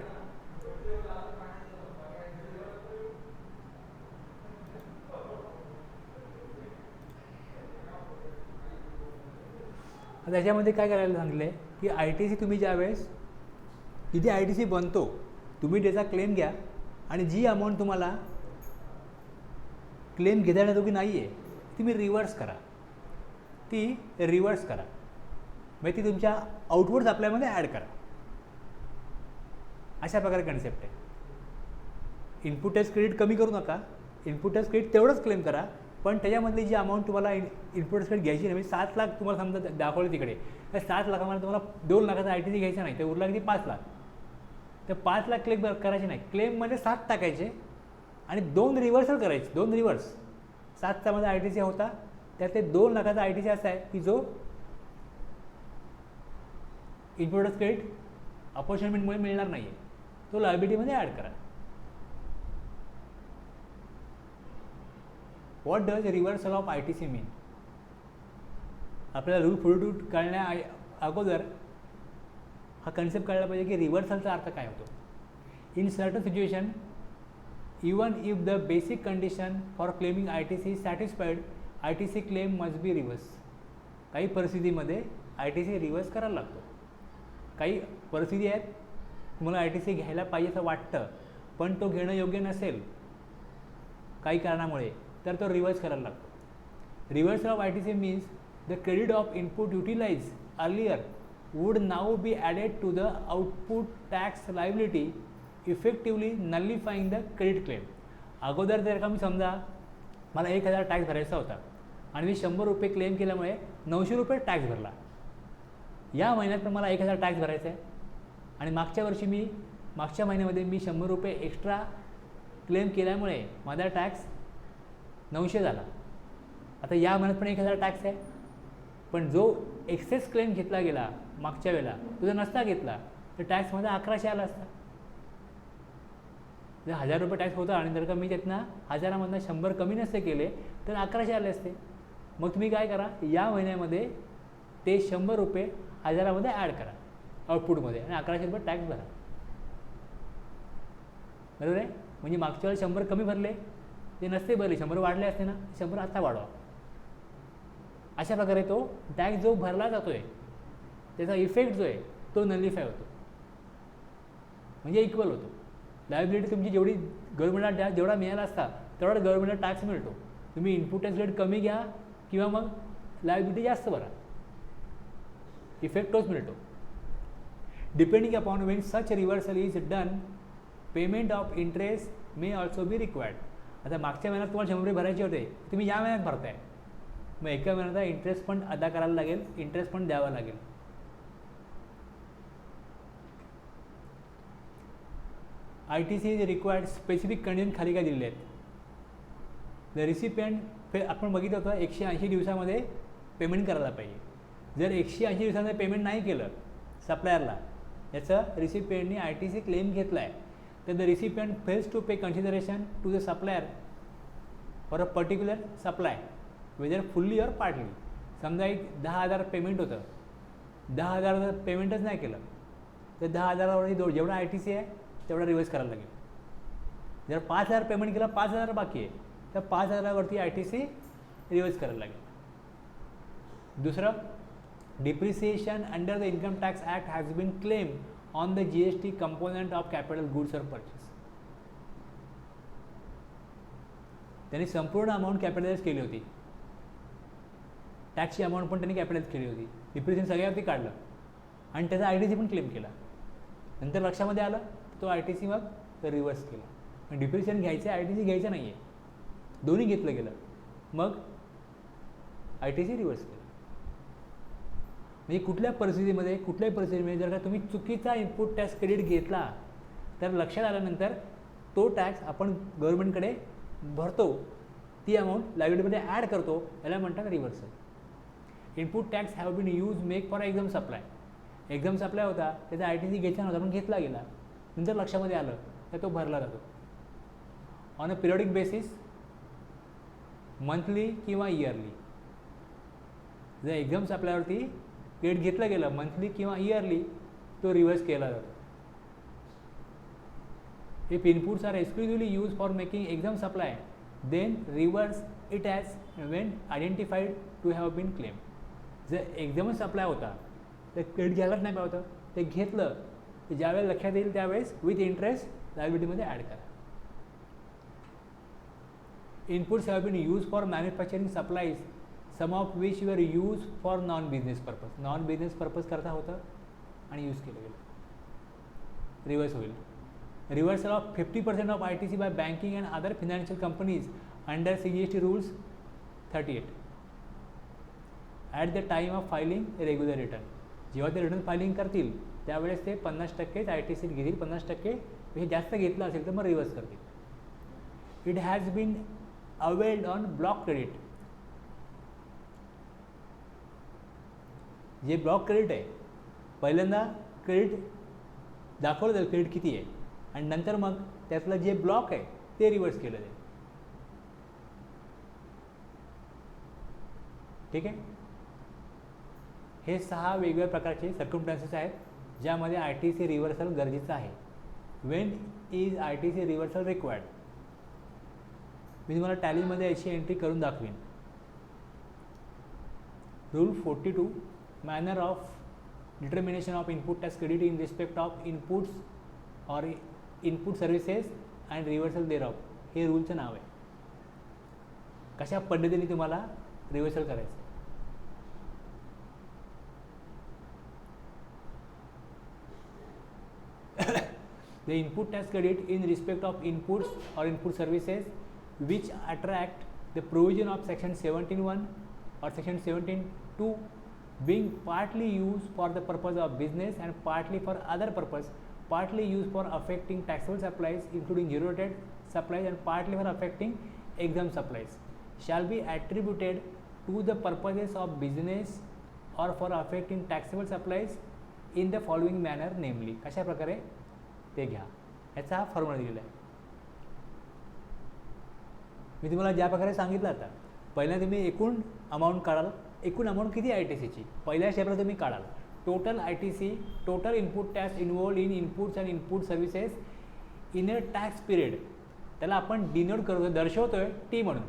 आता याच्यामध्ये काय करायला सांगितलं आहे की आय टी सी तुम्ही ज्यावेळेस इथे आय टी सी बनतो तुम्ही त्याचा क्लेम घ्या आणि जी अमाऊंट तुम्हाला क्लेम घेता येण्याजोगी नाही आहे ती रिव्हर्स करा, ती रिव्हर्स करा, म्हणजे ती तुमच्या आउटवर्ड सप्लायमध्ये ॲड करा. अशा प्रकारे कन्सेप्ट आहे. इनपुट टॅक्स क्रेडिट कमी करू नका, इनपुट टॅक्स क्रेडिट तेवढंच क्लेम करा, पण त्याच्यामधली जी अमाऊंट तुम्हाला इनपुट टॅक्स क्रेडिट घ्यायची नाही, म्हणजे 7 लाख तुम्हाला समजा दाखवलं तिकडे, तर 7 लाखामध्ये तुम्हाला 2 लाखाचा आय टी सी घ्यायचा नाही, ते उरला किती 5 लाख, तर 5 लाख क्लेम करायचे नाही, क्लेममध्ये 7 टाकायचे आणि 2 रिव्हर्सल करायचे, 2 रिव्हर्स. 7चा मध्ये आय टी सी होता, त्यात 2 लाखाचा आय टी सी असा आहे की जो इनपुट टॅक्स क्रेडिट अपॉर्च्युनिटीमुळे मिळणार नाही आहे, तो लायबिलिटीमध्ये ॲड करा. What does reversal of I T C mean? आपल्याला रूल 42 कळण्या अगोदर हा कन्सेप्ट कळला पाहिजे की रिव्हर्सलचा अर्थ काय होतो. In certain situation even if the basic condition for claiming I T C satisfied, I T C claim must be reverse. काही परिस्थितीमध्ये आय टी सी रिव्हर्स करायला लागतो. काही परिस्थिती आहेत तुम्हाला आय टी सी घ्यायला पाहिजे असं वाटतं, पण तो घेणं योग्य नसेल काही कारणामुळे, तर तो रिव्हर्स करायला लागतो. Reversal of I T C means the credit of input utilise earlier would now be added to the output tax liability, effectively nullifying the credit claim. अगोदर जर का मी समजा मला 1000 टॅक्स भरायचा होता आणि मी 100 रुपये क्लेम केल्यामुळे 900 रुपये टॅक्स भरला. या महिन्यात पण मला 1000 टॅक्स भरायचा आहे आणि मागच्या महिन्यामध्ये मी 100 रुपये एक्स्ट्रा क्लेम केल्यामुळे माझा टॅक्स 900 झाला. आता या महिन्यात पण 1000 टॅक्स आहे, पण जो एक्सेस क्लेम घेतला गेला मागच्या वेळेला तो जर नसता घेतला तर टॅक्स माझा 1100 आला असता. जर 1000 रुपये टॅक्स होता आणि जर का मी त्यातनं 1000मधनं 100 कमी नसते केले तर 1100 आले असते. मग तुम्ही काय करा, या महिन्यामध्ये ते 100 रुपये 1000मध्ये ॲड करा आउटपुटमध्ये आणि 1100 रुपये टॅक्स भरा. बरोबर आहे. म्हणजे मागच्या वेळेला 100 कमी भरले, ते नसते भरले, 100 वाढले असते ना, 100 आता वाढवा. अशा प्रकारे तो टॅक्स जो भरला जातो आहे त्याचा इफेक्ट जो आहे तो नलिफाय होतो, म्हणजे इक्वल होतो. लायबिलिटी तुमची जेवढी गव्हर्नमेंटला टॅक्स जेवढा मिळाला असता तेवढा गव्हर्नमेंटला टॅक्स मिळतो. तुम्ही इनपुट टॅक्स रेट कमी घ्या किंवा मग लायबिलिटी जास्त भरा, इफेक्ट तोच मिळतो. Depending upon when such reversal is done, payment of interest may also be required. आता मागच्या महिन्यात तुम्हाला 100 रुपये भरायचे होते, तुम्ही या महिन्यात भरताय, मग एका महिन्याचा इंटरेस्ट पण अदा करायला लागेल, इंटरेस्ट पण द्यावा लागेल. I T C is required specific condition खाली काय दिलेले आहेत. द रिसिपियंट आपण बघितलं होतं 180 दिवसामध्ये पेमेंट करायला पाहिजे. जर 180 दिवसामध्ये पेमेंट नाही केलं सप्लायरला, याचं रिसिपियंटनी आय टी सी क्लेम घेतला आहे, तर the recipient fails to pay consideration to the supplier for a particular supply whether fully or partly. समजा एक 10,000 पेमेंट होतं, 10,000 पेमेंटच नाही केलं तर 10,000वर जेवढा आय टी सी आहे तेवढा रिव्हर्स करायला लागेल. जर 5,000 पेमेंट केला, 5,000 बाकी आहे, तर 5,000वरती आय टी सी रिव्हर्स करायला लागेल. दुसरं, depreciation under the income tax act has been claim on the GST component of capital goods or purchase. त्यांनी संपूर्ण अमाऊंट कॅपिटलाइज केली होती, टॅक्सची अमाऊंट पण त्यांनी कॅपिटलाइज केली होती, डिप्रिसिएशन सगळ्यावरती काढलं आणि त्याचा आय टी सी पण क्लेम केला. नंतर लक्षामध्ये आलं तो आय टी सी मग रिव्हर्स केला. डिप्रिसिएशन घ्यायचं आहे, आय टी सी घ्यायचं नाही आहे, दोन्ही घेतलं गेलं, मग आय टी सी रिव्हर्स केलं. म्हणजे कुठल्याही परिस्थितीमध्ये जर का तुम्ही चुकीचा इनपुट टॅक्स क्रेडिट घेतला तर लक्षात आल्यानंतर तो टॅक्स आपण गव्हर्नमेंटकडे भरतो, ती अमाऊंट लायबिलिटीमध्ये ॲड करतो, याला म्हणतात reversal. Input tax have been use make for exempt supply. Exempt supply होता, त्याचा आय टी सी घ्यायचा नव्हता पण घेतला गेला, नंतर लक्षामध्ये आलं तर तो भरला जातो. On a periodic basis, monthly किंवा इयरली. जर एक्झाम सप्लायवरती क्रेडिट घेतलं गेलं मंथली किंवा इयरली, तो रिव्हर्स केला जातो. If inputs are exclusively use for making exempt supply, then reverse it as when identified to have been claim. जर एकदमच सप्लाय होता तर क्रेडिट घ्यायलाच नाही पाहिजे होतं, ते घेतलं तर ज्यावेळेस लक्षात येईल त्यावेळेस विथ इंटरेस्ट लायबिलिटीमध्ये ॲड करा. Inputs have been use for manufacturing supplies some of which were use for non business purpose. Non business purpose करता होतं आणि यूज केलं गेलं. रिव्हर्स होईल. Reversal of 50% of ITC by banking and other financial companies under CGST rules 38 at the time of filing regular return. जेव्हा ते return filing करतील त्यावेळेस ते 50%च ITC घेतील, 50% हे जास्त घेतलं असेल तर मग रिव्हर्स करतील. It has been availed on block credit. जे ब्लॉक क्रेडिट आहे पहिल्यांदा क्रेडिट दाखवलं जाईल क्रेडिट किती आहे आणि नंतर मग त्यातलं जे ब्लॉक आहे ते रिव्हर्स केलं जाईल. ठीक आहे. हे 6 वेगवेगळ्या प्रकारचे सर्कमस्टन्सेस आहेत ज्यामध्ये ITC रिव्हर्सल गरजेचं आहे. When is ITC reversal required. मी तुम्हाला टॅलीमध्ये याची एंट्री करून दाखवीन. Rule 42 manner of determination of input tax credit in respect of inputs or input services and reversal thereof. हे रूलचं नाव आहे. कशा पद्धतीने तुम्हाला रिव्हर्सल करायचं. The input tax credit in respect of inputs or input services which attract the provision of section 17(1) or section 17(2) being partly used for the purpose of business and partly for other purpose, partly used for affecting taxable supplies including zero rated supplies and partly for affecting exempt supplies shall be attributed to the purposes of business or for affecting taxable supplies in the following manner, namely. कशा प्रकारे ते घ्या. याचा हा formula दिलेला आहे. मी तुम्हाला ज्या प्रकारे सांगितलं आता पहिल्या तुम्ही एकूण अमाऊंट काढाल. एकूण अमाऊंट किती ITCची पहिल्या स्टेपला तुम्ही काढाल. Total ITC total input tax involved in inputs and input services in a tax period. त्याला आपण डिनोट करतो, दर्शवतोय टी म्हणून.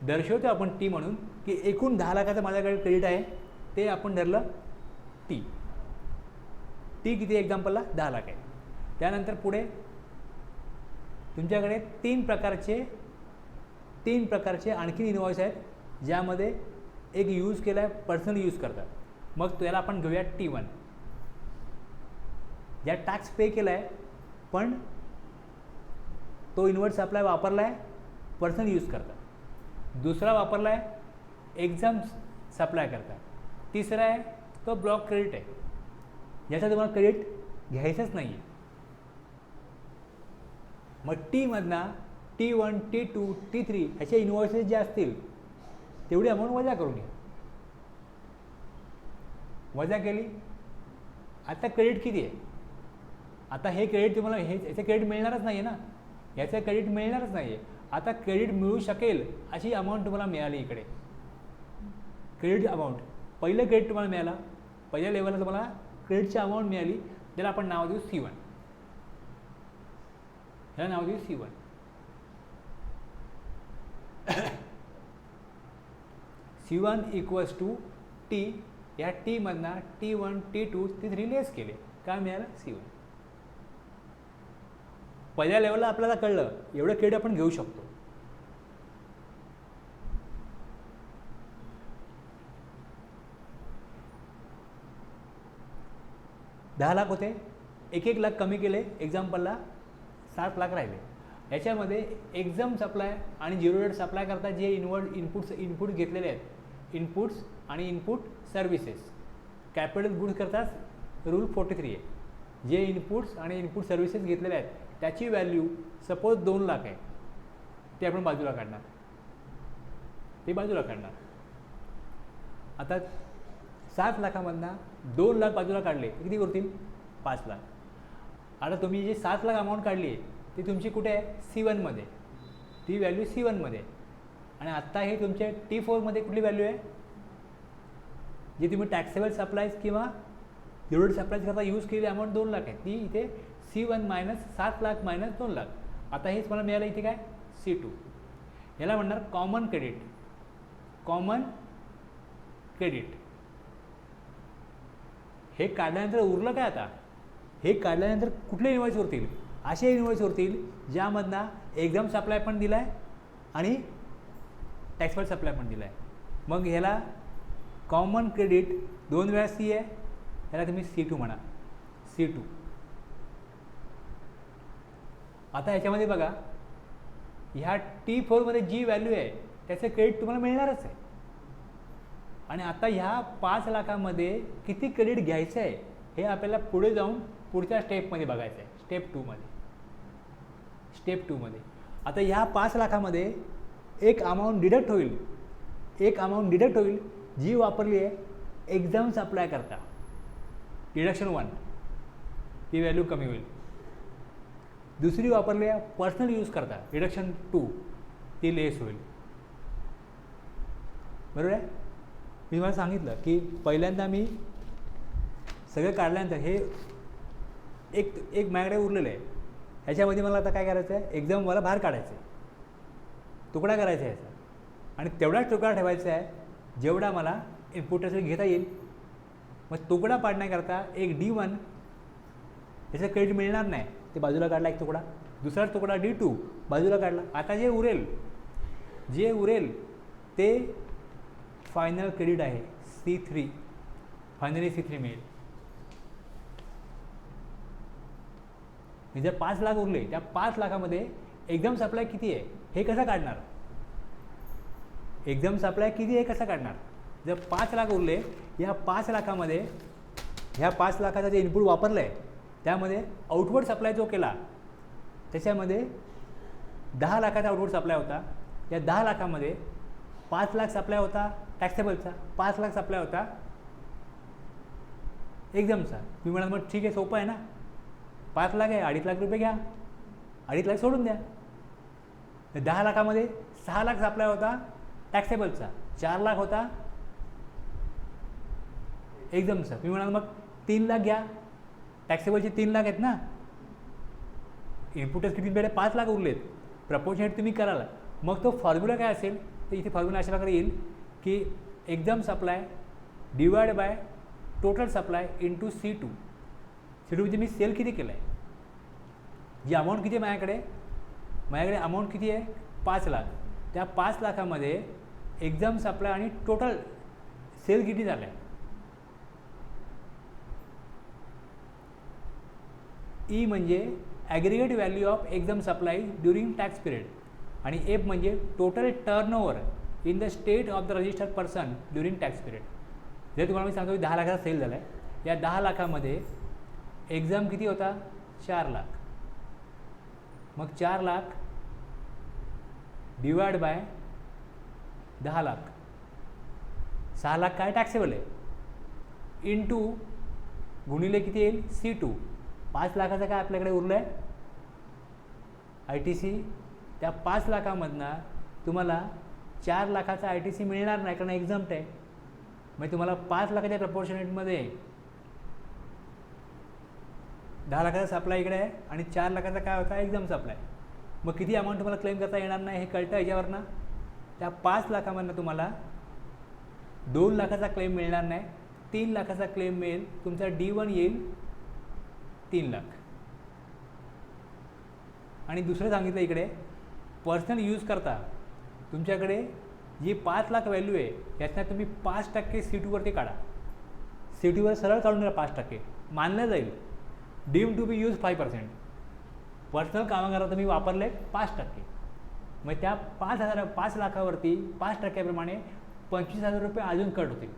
दर्शवतो आपण टी म्हणून की एकूण 10 लाखाचं माझ्याकडे क्रेडिट आहे ते आपण धरलं टी. टी किती एक्झाम्पलला 10 लाख आहे. त्यानंतर पुढे तुमच्याकडे 3 प्रकारचे आणखी इनवॉइस आहेत ज्यामध्ये एक यूज केला आहे पर्सनल यूज करतात. मग त्याला आपण घेऊया T1. ज्या टॅक्स पे केला आहे पण तो इनवर्ट सप्लाय वापरला आहे पर्सनल यूज करतात. दुसरा वापरला आहे एक्झाम सप्लाय करतात. तिसरा आहे तो ब्लॉक क्रेडिट आहे ज्याचा तुम्हाला क्रेडिट घ्यायचंच नाही आहे. मग टीमधनं T1, T2, T3 ह्याचे इनवॉइसेस जे असतील तेवढी अमाऊंट वजा करून घ्या. वजा केली. आता क्रेडिट किती आहे. आता हे क्रेडिट तुम्हाला याचं क्रेडिट मिळणारच नाही आहे ना. याचं क्रेडिट मिळणारच नाही आहे. आता क्रेडिट मिळू शकेल अशी अमाऊंट तुम्हाला मिळाली. इकडे क्रेडिट अमाऊंट पहिलं क्रेडिट तुम्हाला मिळाला. पहिल्या लेवलला तुम्हाला क्रेडिटची अमाऊंट मिळाली. त्याला आपण नाव देऊ C1. ह्याला नाव देऊ C1. C1 equals to T. या टीमधनं T1, T2, T3 लेस केले. काय मिळालं C1. पहिल्या लेवलला आपल्याला कळलं एवढं क्रेडिट आपण घेऊ शकतो. $10 लाख होते. 1-1 लाख कमी केले. एक्झाम्पलला 7 लाख राहिले. याच्यामध्ये एक्झाम सप्लाय आणि झिरो रेट सप्लाय करता जे इनपुट घेतलेले आहेत इनपुट्स आणि इनपुट सर्व्हिसेस कॅपिटल गुड्स करताच रूल 43 आहे. जे इनपुट्स आणि इनपुट सर्व्हिसेस घेतलेले आहेत त्याची व्हॅल्यू सपोज 2 लाख आहे ते आपण बाजूला काढणार. ते बाजूला काढणार. आता 7 लाखामधनं 2 लाख बाजूला काढले किती करतील 5 लाख. आता तुम्ही जे 7 लाख अमाऊंट काढली आहे ती तुमची कुठे आहे C1मध्ये. ती व्हॅल्यू C1मध्ये. आणि आत्ता हे तुमच्या T4मध्ये कुठली व्हॅल्यू आहे जी तुम्ही टॅक्सेबल सप्लाईज किंवा झिरो सप्लाईज करता यूज केलेली अमाऊंट 2 लाख आहे. ती इथे C1 minus 7 lakh minus 2 lakh. आता हेच मला मिळालं इथे काय C2. याला म्हणणार कॉमन क्रेडिट. कॉमन क्रेडिट हे काढल्यानंतर उरलं काय आता? हे काढल्यानंतर कुठले इन्व्हॉइस उरतील? असे इन्व्हॉइस उरतील ज्यामधनं एक्झाम सप्लाय पण दिला आहे आणि टॅक्सेबल सप्लाय पण दिला आहे. मग ह्याला कॉमन क्रेडिट 2 वेळा सी आहे, ह्याला तुम्ही C2 म्हणा, C2. आता ह्याच्यामध्ये बघा, ह्या T4मध्ये जी व्हॅल्यू आहे त्याचं क्रेडिट तुम्हाला मिळणारच आहे. आणि आता ह्या 5 लाखामध्ये किती क्रेडिट घ्यायचं आहे हे आपल्याला पुढे जाऊन पुढच्या स्टेपमध्ये बघायचं आहे, स्टेप 2मध्ये. आता ह्या 5 लाखामध्ये एक अमाऊंट डिडक्ट होईल, जी वापरली आहे एक्झाम सप्लाय करता, डिडक्शन 1, ती व्हॅल्यू कमी होईल. दुसरी वापरली आहे पर्सनल यूज करता, डिडक्शन 2, ती लेस होईल. बरोबर आहे? मी तुम्हाला सांगितलं की पहिल्यांदा मी सगळं काढल्यानंतर हे एक माझ्याकडे उरलेलं आहे, ह्याच्यामध्ये मला आता काय करायचं आहे, एक्झाम मला बाहेर काढायचं आहे, तुकडा करायचा आहे याचा, आणि तेवढाच तुकडा ठेवायचा आहे जेवढा मला इनपुटसाठी घेता येईल. मग तुकडा पाडण्याकरता एक D1 याचं क्रेडिट मिळणार नाही, ते बाजूला काढला एक तुकडा, दुसरा तुकडा D2 बाजूला काढला. आता जे उरेल ते फायनल क्रेडिट आहे C3, फायनली C3 मिळेल. जर 5 लाख उरले, त्या 5 लाखामध्ये एक्झाम सप्लाय किती आहे हे कसं काढणार? जर 5 लाख उरले, या 5 लाखामध्ये ह्या 5 लाखाचा जे इनपुट वापरलं आहे त्यामध्ये आउटवर्ड सप्लाय जो केला त्याच्यामध्ये 10 लाखाचा आउटवर्ड सप्लाय होता. या 10 लाखामध्ये 5 लाख सप्लाय होता टॅक्सेबलचा, 5 लाख सप्लाय होता एक्झामचा. मी म्हणाल मग ठीक आहे, सोपं आहे ना, 5 लाख आहे, 2.5 लाख रुपये घ्या, 2.5 लाख सोडून द्या. 10 लाखामध्ये 6 लाख सप्लाय होता टॅक्सेबलचा, 4 लाख होता एक्झामचा. मी म्हणाल मग 3 लाख घ्या, टॅक्सेबलचे 3 लाख आहेत ना, इनपुटच किती बेडे 5 लाख उरलेत, प्रपोर्शनेट तुम्ही कराल. मग तो फॉर्म्युला काय असेल, तर इथे फॉर्म्युला अशा प्रकारे येईल की exam supply divide by total supply into C2. म्हणजे मी सेल किती केलं आहे, जी अमाऊंट किती आहे माझ्याकडे अमाऊंट किती आहे 5 लाख. त्या 5 लाखामध्ये एक्झाम सप्लाय आणि टोटल सेल किती झालं आहे. ई म्हणजे aggregate value of exempt supply during tax period, आणि एफ म्हणजे total turnover in the state of the registered person during tax period. जे तुम्हाला मी सांगतो की 10 लाखाचा सेल झाला आहे, या 10 लाखामध्ये एक्झाम किती होता 4 लाख. मग 4 लाख डिवाइड बाय 10 लाख, 6 लाख काय टॅक्सेबल आहे, इंटू गुणिले किती येईल C2. 5 लाखाचं काय आपल्याकडे उरलं आहे ITC. त्या 5 लाखामधनं तुम्हाला 4 लाखाचा ITC मिळणार नाही कारण एक्झाम्प्ट आहे. मग तुम्हाला 5 लाखाच्या प्रपोर्शनेटमध्ये 10 लाखाचा सप्लाय इकडे आहे आणि 4 लाखाचा काय होता एक्झाम सप्लाय. मग किती अमाऊंट तुम्हाला क्लेम करता येणार नाही हे कळतं याच्यावरनं. त्या 5 लाखामधनं तुम्हाला 2 लाखाचा क्लेम मिळणार नाही, 3 लाखाचा क्लेम मिळेल. तुमचा D1 येईल 3 लाख. आणि दुसरं सांगितलं इकडे पर्सनल यूज करता तुमच्याकडे जी 5 लाख व्हॅल्यू आहे यातनं तुम्ही 5% C2वरती काढा. C2वर सरळ काढून द्या 5%, मानलं जाईल. Deem to be use 5%. Personal कामाकरता तुम्ही वापरले 5%. मग त्या 5 लाखावरती 5%प्रमाणे 25,000 रुपये अजून कट होतील.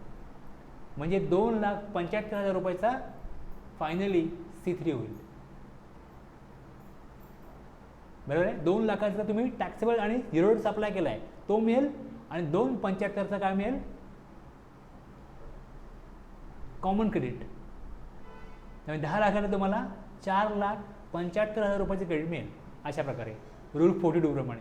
म्हणजे 2,75,000 रुपयाचा फायनली C3 होईल. बरोबर आहे. 2 लाखाचा तुम्ही टॅक्सेबल आणि झिरो सप्लाय केला आहे तो मिळेल, आणि 2,75,000चा काय मिळेल कॉमन क्रेडिट. त्यामुळे 10 लाखाला तुम्हाला 4,75,000 रुपयाचे क्रेडिट मिळेल. अशा प्रकारे रूल 42 प्रमाणे.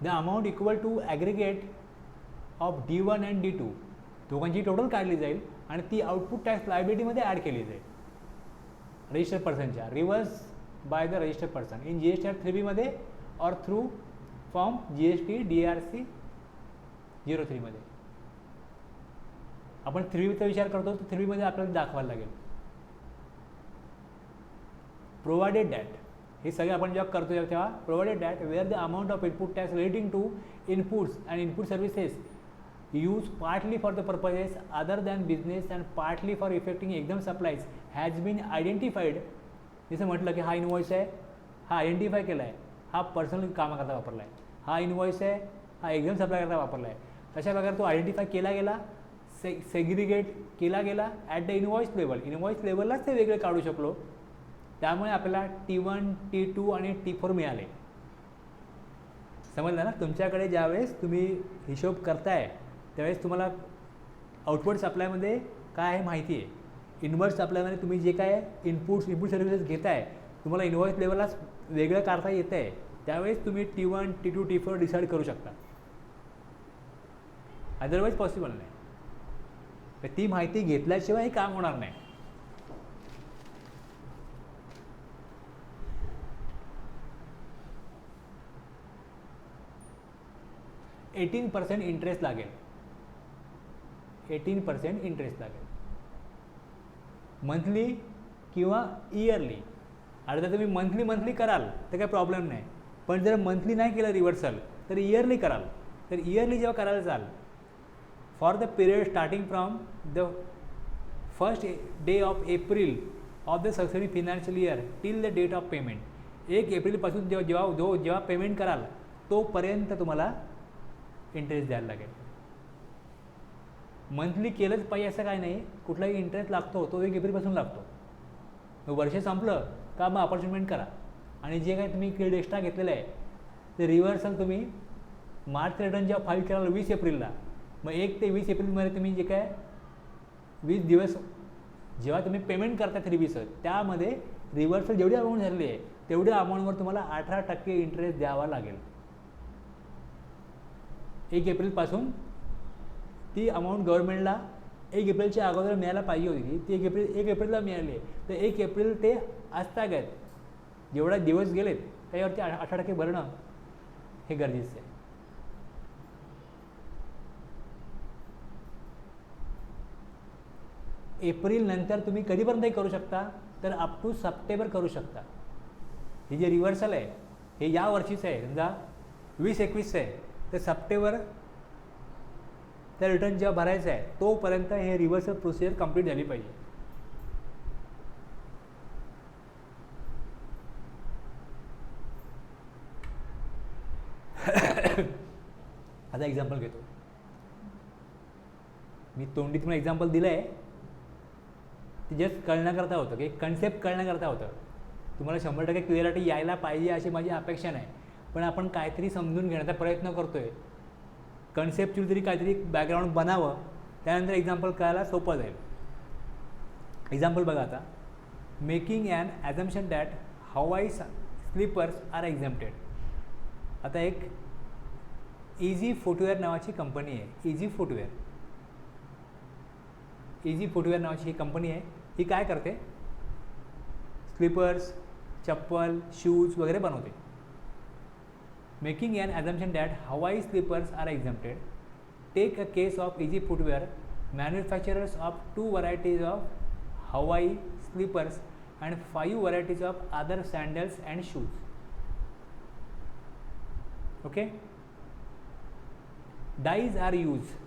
The amount equal to aggregate of D1 and D2 दोघांची टोटल काढली जाईल आणि ती आउटपुट टॅक्स लायबिलिटीमध्ये ॲड केली जाईल. रजिस्टर्ड पर्सनच्या, reverse by the registered person in GST act 3B मध्ये और थ्रू फॉर्म GST DRC 03 मध्ये. आपण 3Bचा विचार करतो तर 3B मध्ये आपल्याला दाखवायला लागेल. प्रोव्हाइडेड दॅट, हे सगळे आपण जेव्हा करतो तेव्हा provided that where the amount of input tax relating to inputs and input services use partly for the purposes other than business and partly for effecting एकदम सप्लाईज हॅज बीन आयडेंटिफाईड. जसं म्हटलं की हा इनवॉइस आहे, हा identify केला आहे, हा पर्सनल कामाकरता वापरला आहे, हा इनवॉइस आहे, हा एकदम सप्लाय करता वापरला आहे. तशा प्रकारे तो आयडेंटिफाय केला गेला, सेग्रिगेट केला गेला at the invoice level. Invoice लेवललाच ते वेगळे काढू शकलो. त्यामुळे आपल्याला T1, T2 आणि T4 मिळाले. समजलं ना. तुमच्याकडे ज्यावेळेस तुम्ही हिशोब करताय त्यावेळेस तुम्हाला आउटवर्ड सप्लायमध्ये काय आहे माहिती आहे. इनवर्ड सप्लायमध्ये तुम्ही जे काय इनपुट सर्व्हिसेस घेताय तुम्हाला इनवॉइस लेवललाच वेगळं काढता येतं आहे. त्यावेळेस तुम्ही T1, T2, T4 डिसाईड करू शकता. अदरवाईज पॉसिबल नाही. तर ती माहिती घेतल्याशिवाय हे काम होणार नाही. 18% इंटरेस्ट लागेल. 18% इंटरेस्ट लागेल मंथली किंवा इयरली. आता जर तुम्ही मंथली कराल तर काही प्रॉब्लेम नाही. पण जर मंथली नाही केलं रिव्हर्सल तर इयरली कराल. तर इयरली जेव्हा करायला जाल for the period starting from the first day of April of the successive financial year till the date of payment. 1 एप्रिलपासून जेव्हा पेमेंट कराल तोपर्यंत तुम्हाला इंटरेस्ट द्यायला लागेल. मंथली केलंच पाहिजे असं काय नाही. कुठलाही इंटरेस्ट लागतो तो 1 एप्रिलपासून लागतो. मग वर्ष संपलं का मग अपॉर्च्युनिमेंट करा. आणि जे काही तुम्ही क्रेडिट एक्स्ट्रा घेतलेलं आहे ते रिव्हर्सल तुम्ही मार्च रिटर्न जेव्हा फाईल कराल 20 एप्रिलला, मग 1 ते 20 एप्रिलमध्ये तुम्ही जे काय 20 दिवस जेव्हा तुम्ही पेमेंट करता 3Bचं त्यामध्ये रिव्हर्सल जेवढी अमाऊंट झालेली आहे तेवढ्या अमाऊंटवर तुम्हाला 18% इंटरेस्ट द्यावा लागेल. 1 एप्रिलपासून ती अमाऊंट गव्हर्नमेंटला 1 एप्रिलच्या अगोदर मिळायला पाहिजे होती. ती 1 एप्रिलला मिळाली आहे. तर 1 एप्रिल ते आजतागत जेवढा दिवस गेलेत त्याच्यावरती 18% भरणं हे गरजेचं आहे. एप्रिल नंतर तुम्ही कधीपर्यंतही करू शकता तर अप टू सप्टेंबर करू शकता. हे जे रिव्हर्सल आहे हे या वर्षीचं आहे. समजा 20-21 आहे तर सप्टेंबर त्या रिटर्न जेव्हा भरायचं आहे तोपर्यंत हे रिव्हर्सल प्रोसिजर कंप्लीट झाली पाहिजे. आता एक्झाम्पल घेतो मी. तोंडी तुम्हाला एक्झाम्पल दिलं आहे ते जस्ट कळण्याकरता होतं की कन्सेप्ट कळण्याकरता होतं. तुम्हाला 100% क्लिअरिटी यायला पाहिजे अशी माझी अपेक्षा नाही. पण आपण काहीतरी समजून घेण्याचा प्रयत्न करतो आहे. कन्सेप्टची तरी काहीतरी बॅकग्राऊंड बनावं त्यानंतर एक्झाम्पल कळायला सोपं जाईल. एक्झाम्पल बघा आता. मेकिंग ॲन ॲझम्पशन दॅट हवाई स्लीपर्स आर एक्झम्प्टेड. आता एक इझी फुटवेअर नावाची कंपनी आहे. इझी फुटवेअर नावाची ही कंपनी आहे. ही काय करते? स्लीपर्स, चप्पल, शूज वगैरे बनवते. Making an assumption that Hawaii slippers are exempted, take a case of Easy Footwear, manufacturers of 2 varieties of Hawaii slippers and 5 varieties of other sandals and shoes. Okay? Dies are used.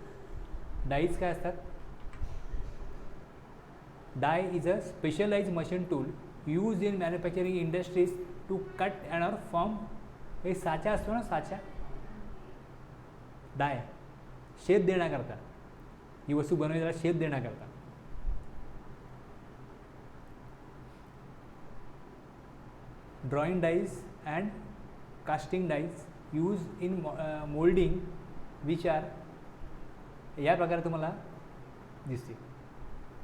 Dies काय असतात? Die is a specialized machine tool used in manufacturing industries to cut and or form. हे साचा असतो ना, साचा. डाय shape देण्याकरता, ही वस्तू बनवण्याला shape देण्याकरता. Drawing dies and casting dies use in moulding which are. या प्रकारे तुम्हाला दिसते.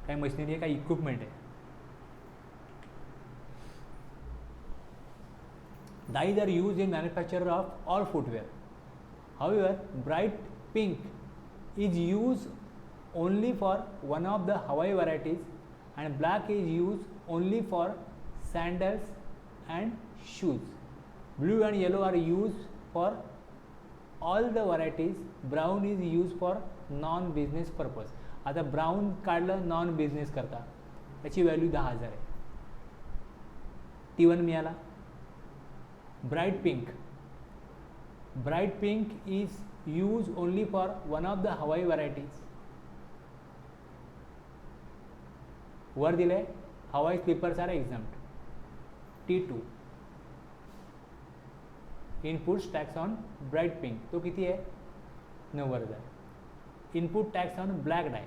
काही मशिनरी आहे, काही इक्विपमेंट आहे. Dyes are used in manufacture of all footwear. However, bright pink is used only for one of the Hawaii varieties and black is used only for sandals and shoes. Blue and yellow are used for all the varieties. Brown is used for non business purpose. आता brown काढलं non business करता, त्याची value 10,000 आहे. T1 मिळाला. Bright pink, bright pink is use only for one of the hawai varieties. वर दिले hawai slippers are exempt. T2 inputs tax on bright pink, तो किती आहे 90,000. Input tax on black dye,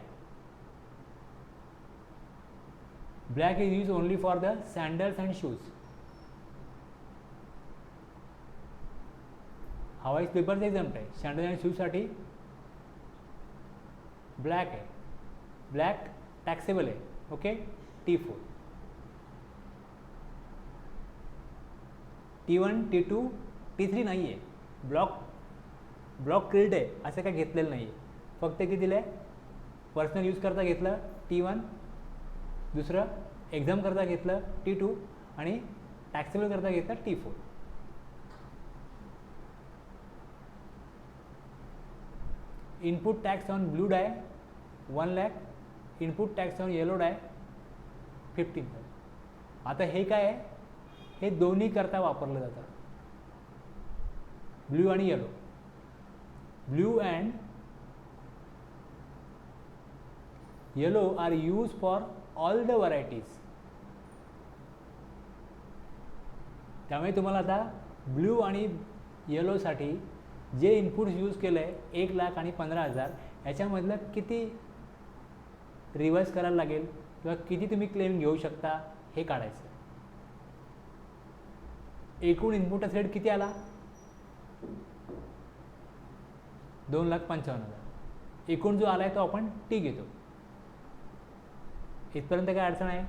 black is use only for the sandals and shoes. Hawai slippers exempt आहे, sandal and शूजसाठी black आहे, black taxable आहे. Okay. T4 T1 T2 T3 नाही आहे. Block credit आहे असं काय घेतलेलं नाही आहे. फक्त किती दिलं आहे, पर्सनल यूज करता घेतलं T1, दुसरं एक्झाम करता घेतलं T2 आणि टॅक्सेबल करता घेतलं T4. Input tax on blue dye 1 lakh, input tax on yellow dye 15,000. आता हे काय आहे, हे दोन्ही करता वापरलं जातं, ब्लू आणि yellow. Blue and yellow are use for all the varieties. त्यामुळे तुम्हाला आता ब्लू आणि येलोसाठी जे इनपुट्स यूज केलं आहे 1 लाख आणि 15,000, याच्यामधलं किती रिवर्स करायला लागेल किंवा किती तुम्ही क्लेम घेऊ शकता हे काढायचं. एकूण इनपुटचा रेट किती आला 2,55,000. एकूण जो आला आहे तो आपण टी घेतो. इथपर्यंत काय अडचण आहे.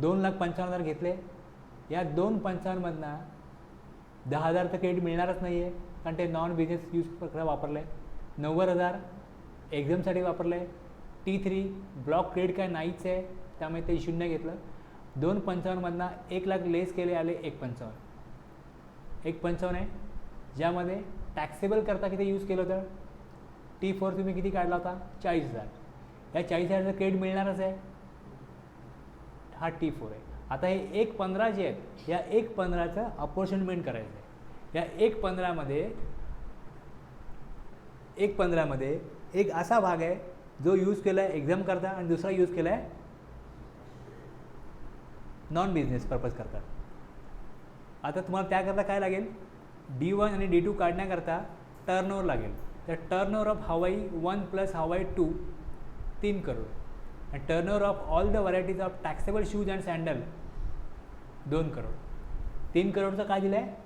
$2,55,000 घेतले. या 2,55,000मधनं 10,000 तर क्रेडिट मिळणारच नाही आहे, कारण ते नॉन बिझनेस यूज प्रकार वापरलं आहे. 90,000 एक्झामसाठी वापरलं आहे. T3 ब्लॉक क्रेडिट काय नाहीच आहे, त्यामुळे ते 0 घेतलं. 2,55,000मधनं 1 लाख लेस केले, आले 1,55,000. 1,55,000 आहे, ज्यामध्ये टॅक्सेबल करता किती यूज केलं होतं. T4 तुम्ही किती काढला होता 40,000. या 40,000चं क्रेडिट मिळणारच आहे, हा T4 आहे. आता हे 1,15,000 जे आहेत, या 1,15,000चं अपॉर्च्युनिमेंट करायचं आहे. या 1,15,000मध्ये एक असा भाग आहे जो यूज केला आहे एक्झाम करता आणि दुसरा यूज केला आहे नॉन बिझनेस पर्पज करता. आता तुम्हाला त्याकरता काय लागेल, D1 आणि D2 काढण्याकरता टर्नओव्हर लागेल. तर टर्नओव्हर ऑफ हवाई 1 प्लस हवाई 2 3 करोड. आणि turnover of all the varieties of taxable shoes and sandal 2 crore. 3 करोडचं काय दिलं आहे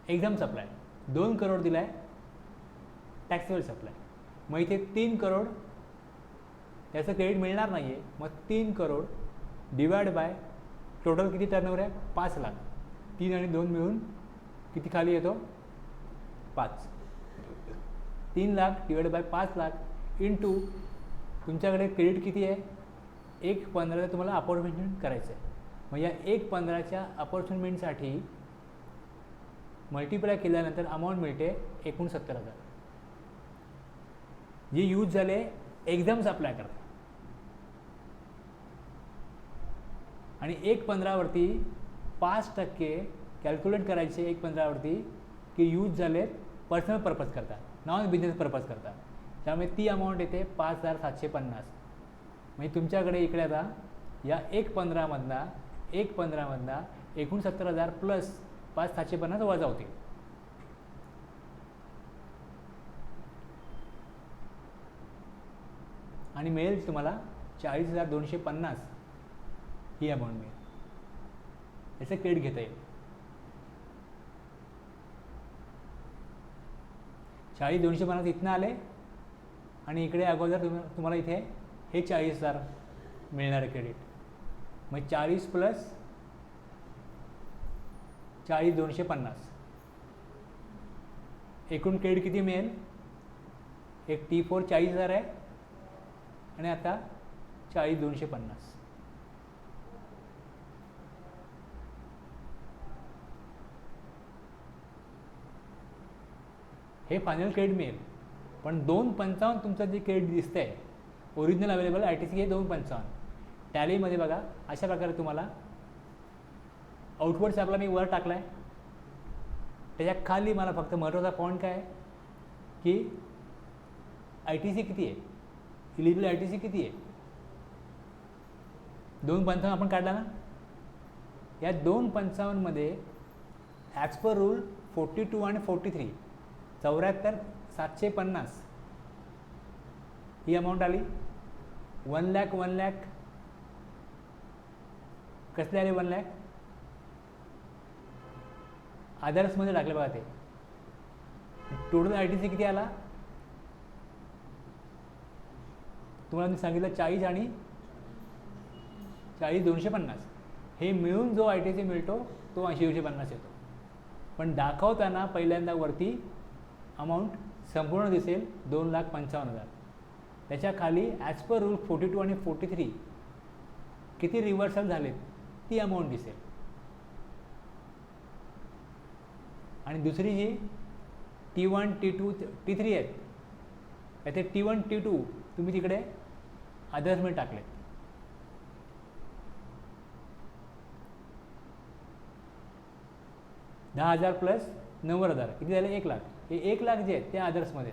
एक्झाम सप्लाय, 2 करोड दिला आहे टॅक्सेबल सप्लाय. मग इथे 3 करोड त्याचं क्रेडिट मिळणार नाही आहे. मग 3 करोड डिवाइड बाय टोटल किती टर्नओव्हर आहे 5 लाख. 3 आणि 2 मिळून किती खाली येतो 5. 3 lakh divide by 5 lakh into तुमच्याकडे क्रेडिट किती आहे 1,15,000 तुम्हाला अपॉर्च्युनिमेंट करायचं आहे. मग या 1,15,000च्या अपॉर्च्युनिमेंटसाठी मल्टिप्लाय केल्यानंतर अमाऊंट मिळते 69,000, जे यूज झाले एक्झाम्स अप्लाय करता. आणि 1,15,000वरती 5% कॅल्क्युलेट करायचे 1,15,000वरती की यूज झाले पर्सनल पर्पज करता, नॉन बिझनेस पर्पज करता. त्यामुळे ती अमाऊंट येते 5,750. म्हणजे तुमच्याकडे इकडे आता या 1,15,000मधनं 69,000 प्लस 5,750 वजा होतील. आणि मिळेल तुम्हाला 40,250 ही अमाऊंट मिळेल. याचं क्रेडिट घेता येईल. 40,250 इथनं आले आणि इकडे अगोदर तुम्हाला इथे हे 40,000 मिळणार आहे क्रेडिट. मग 40 प्लस 40,250 एकूण क्रेडिट किती मिळेल? एक T4 40,000 आहे आणि आता 40,250. हे फायनल क्रेडिट मिळेल. पण 255 तुमचं जे क्रेडिट दिसतं आहे ओरिजिनल अवेलेबल ITC हे 255. टॅलीमध्ये बघा अशा प्रकारे तुम्हाला आउटवर्ड सप्लाय मी वर टाकला आहे. त्याच्या खाली मला फक्त महत्त्वाचा पॉईंट काय आहे की ITC किती आहे, इलिजिबल ITC किती आहे. 255 आपण काढला ना. या 255 मध्ये ॲज पर रूल 42 आणि 43 74,750 ही अमाऊंट आली. 1 लाख कसले आले? 1 लाख अदर्समध्ये टाकले बघा. ते टोटल ITC किती आला तुम्हाला मी सांगितलं 40 आणि 40,250. हे मिळून जो ITC मिळतो तो 80,250 येतो. पण दाखवताना पहिल्यांदा वरती अमाऊंट संपूर्ण दिसेल 2,55,000. त्याच्या खाली ॲज पर रूल 42 आणि 43 किती रिव्हर्सल झालेत ती अमाऊंट दिसेल. आणि दुसरी जी T1 T2 T3 आहेत त्याचे T1 T2 तुम्ही तिकडे अदर्समध्ये टाकले. $10,000 प्लस 90,000 किती झाले? 1 लाख. हे 1 लाख जे आहेत ते अदर्समध्ये,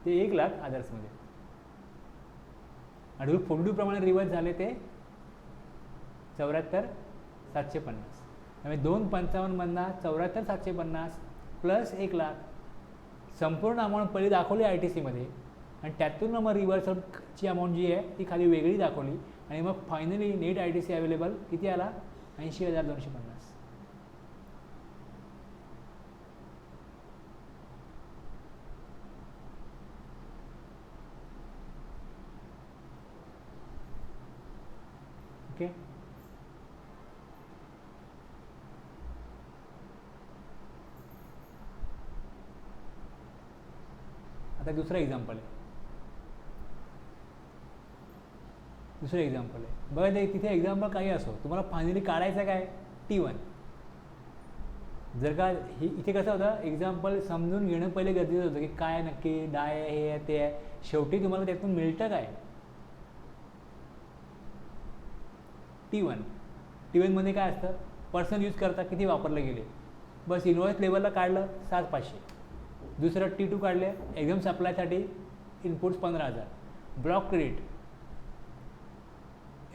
ते 1 लाख अदर्समध्ये. आणि रूल 42 प्रमाणे रिवर्स झाले ते 74,750. त्यामुळे 255 मधनं 74,750 प्लस 1 लाख संपूर्ण अमाऊंट पहिली दाखवली ITC मध्ये आणि त्यातून मग रिव्हर्सलची अमाऊंट जी आहे ती खाली वेगळी दाखवली आणि मग फायनली नेट ITC अवेलेबल किती आला? 80,250. ओके. आता दुसरं एक्झाम्पल आहे. बघा ते तिथे एक्झाम्पल काही असो तुम्हाला फायनली काढायचं काय? T1. जर का ही इथे कसं होतं एक्झाम्पल समजून घेणं पहिले गरजेचं होतं की काय नक्की डाय आहे, हे आहे, ते आहे. शेवटी तुम्हाला त्यातून मिळतं काय? T1 मध्ये काय असतं? पर्सनल यूज करता किती वापरले गेले बस इनवॉइस लेवलला काढलं 7,500. दुसरं T2 काढले एक्झाम सप्लायसाठी इनपुट्स 15,000. ब्लॉक क्रेडिट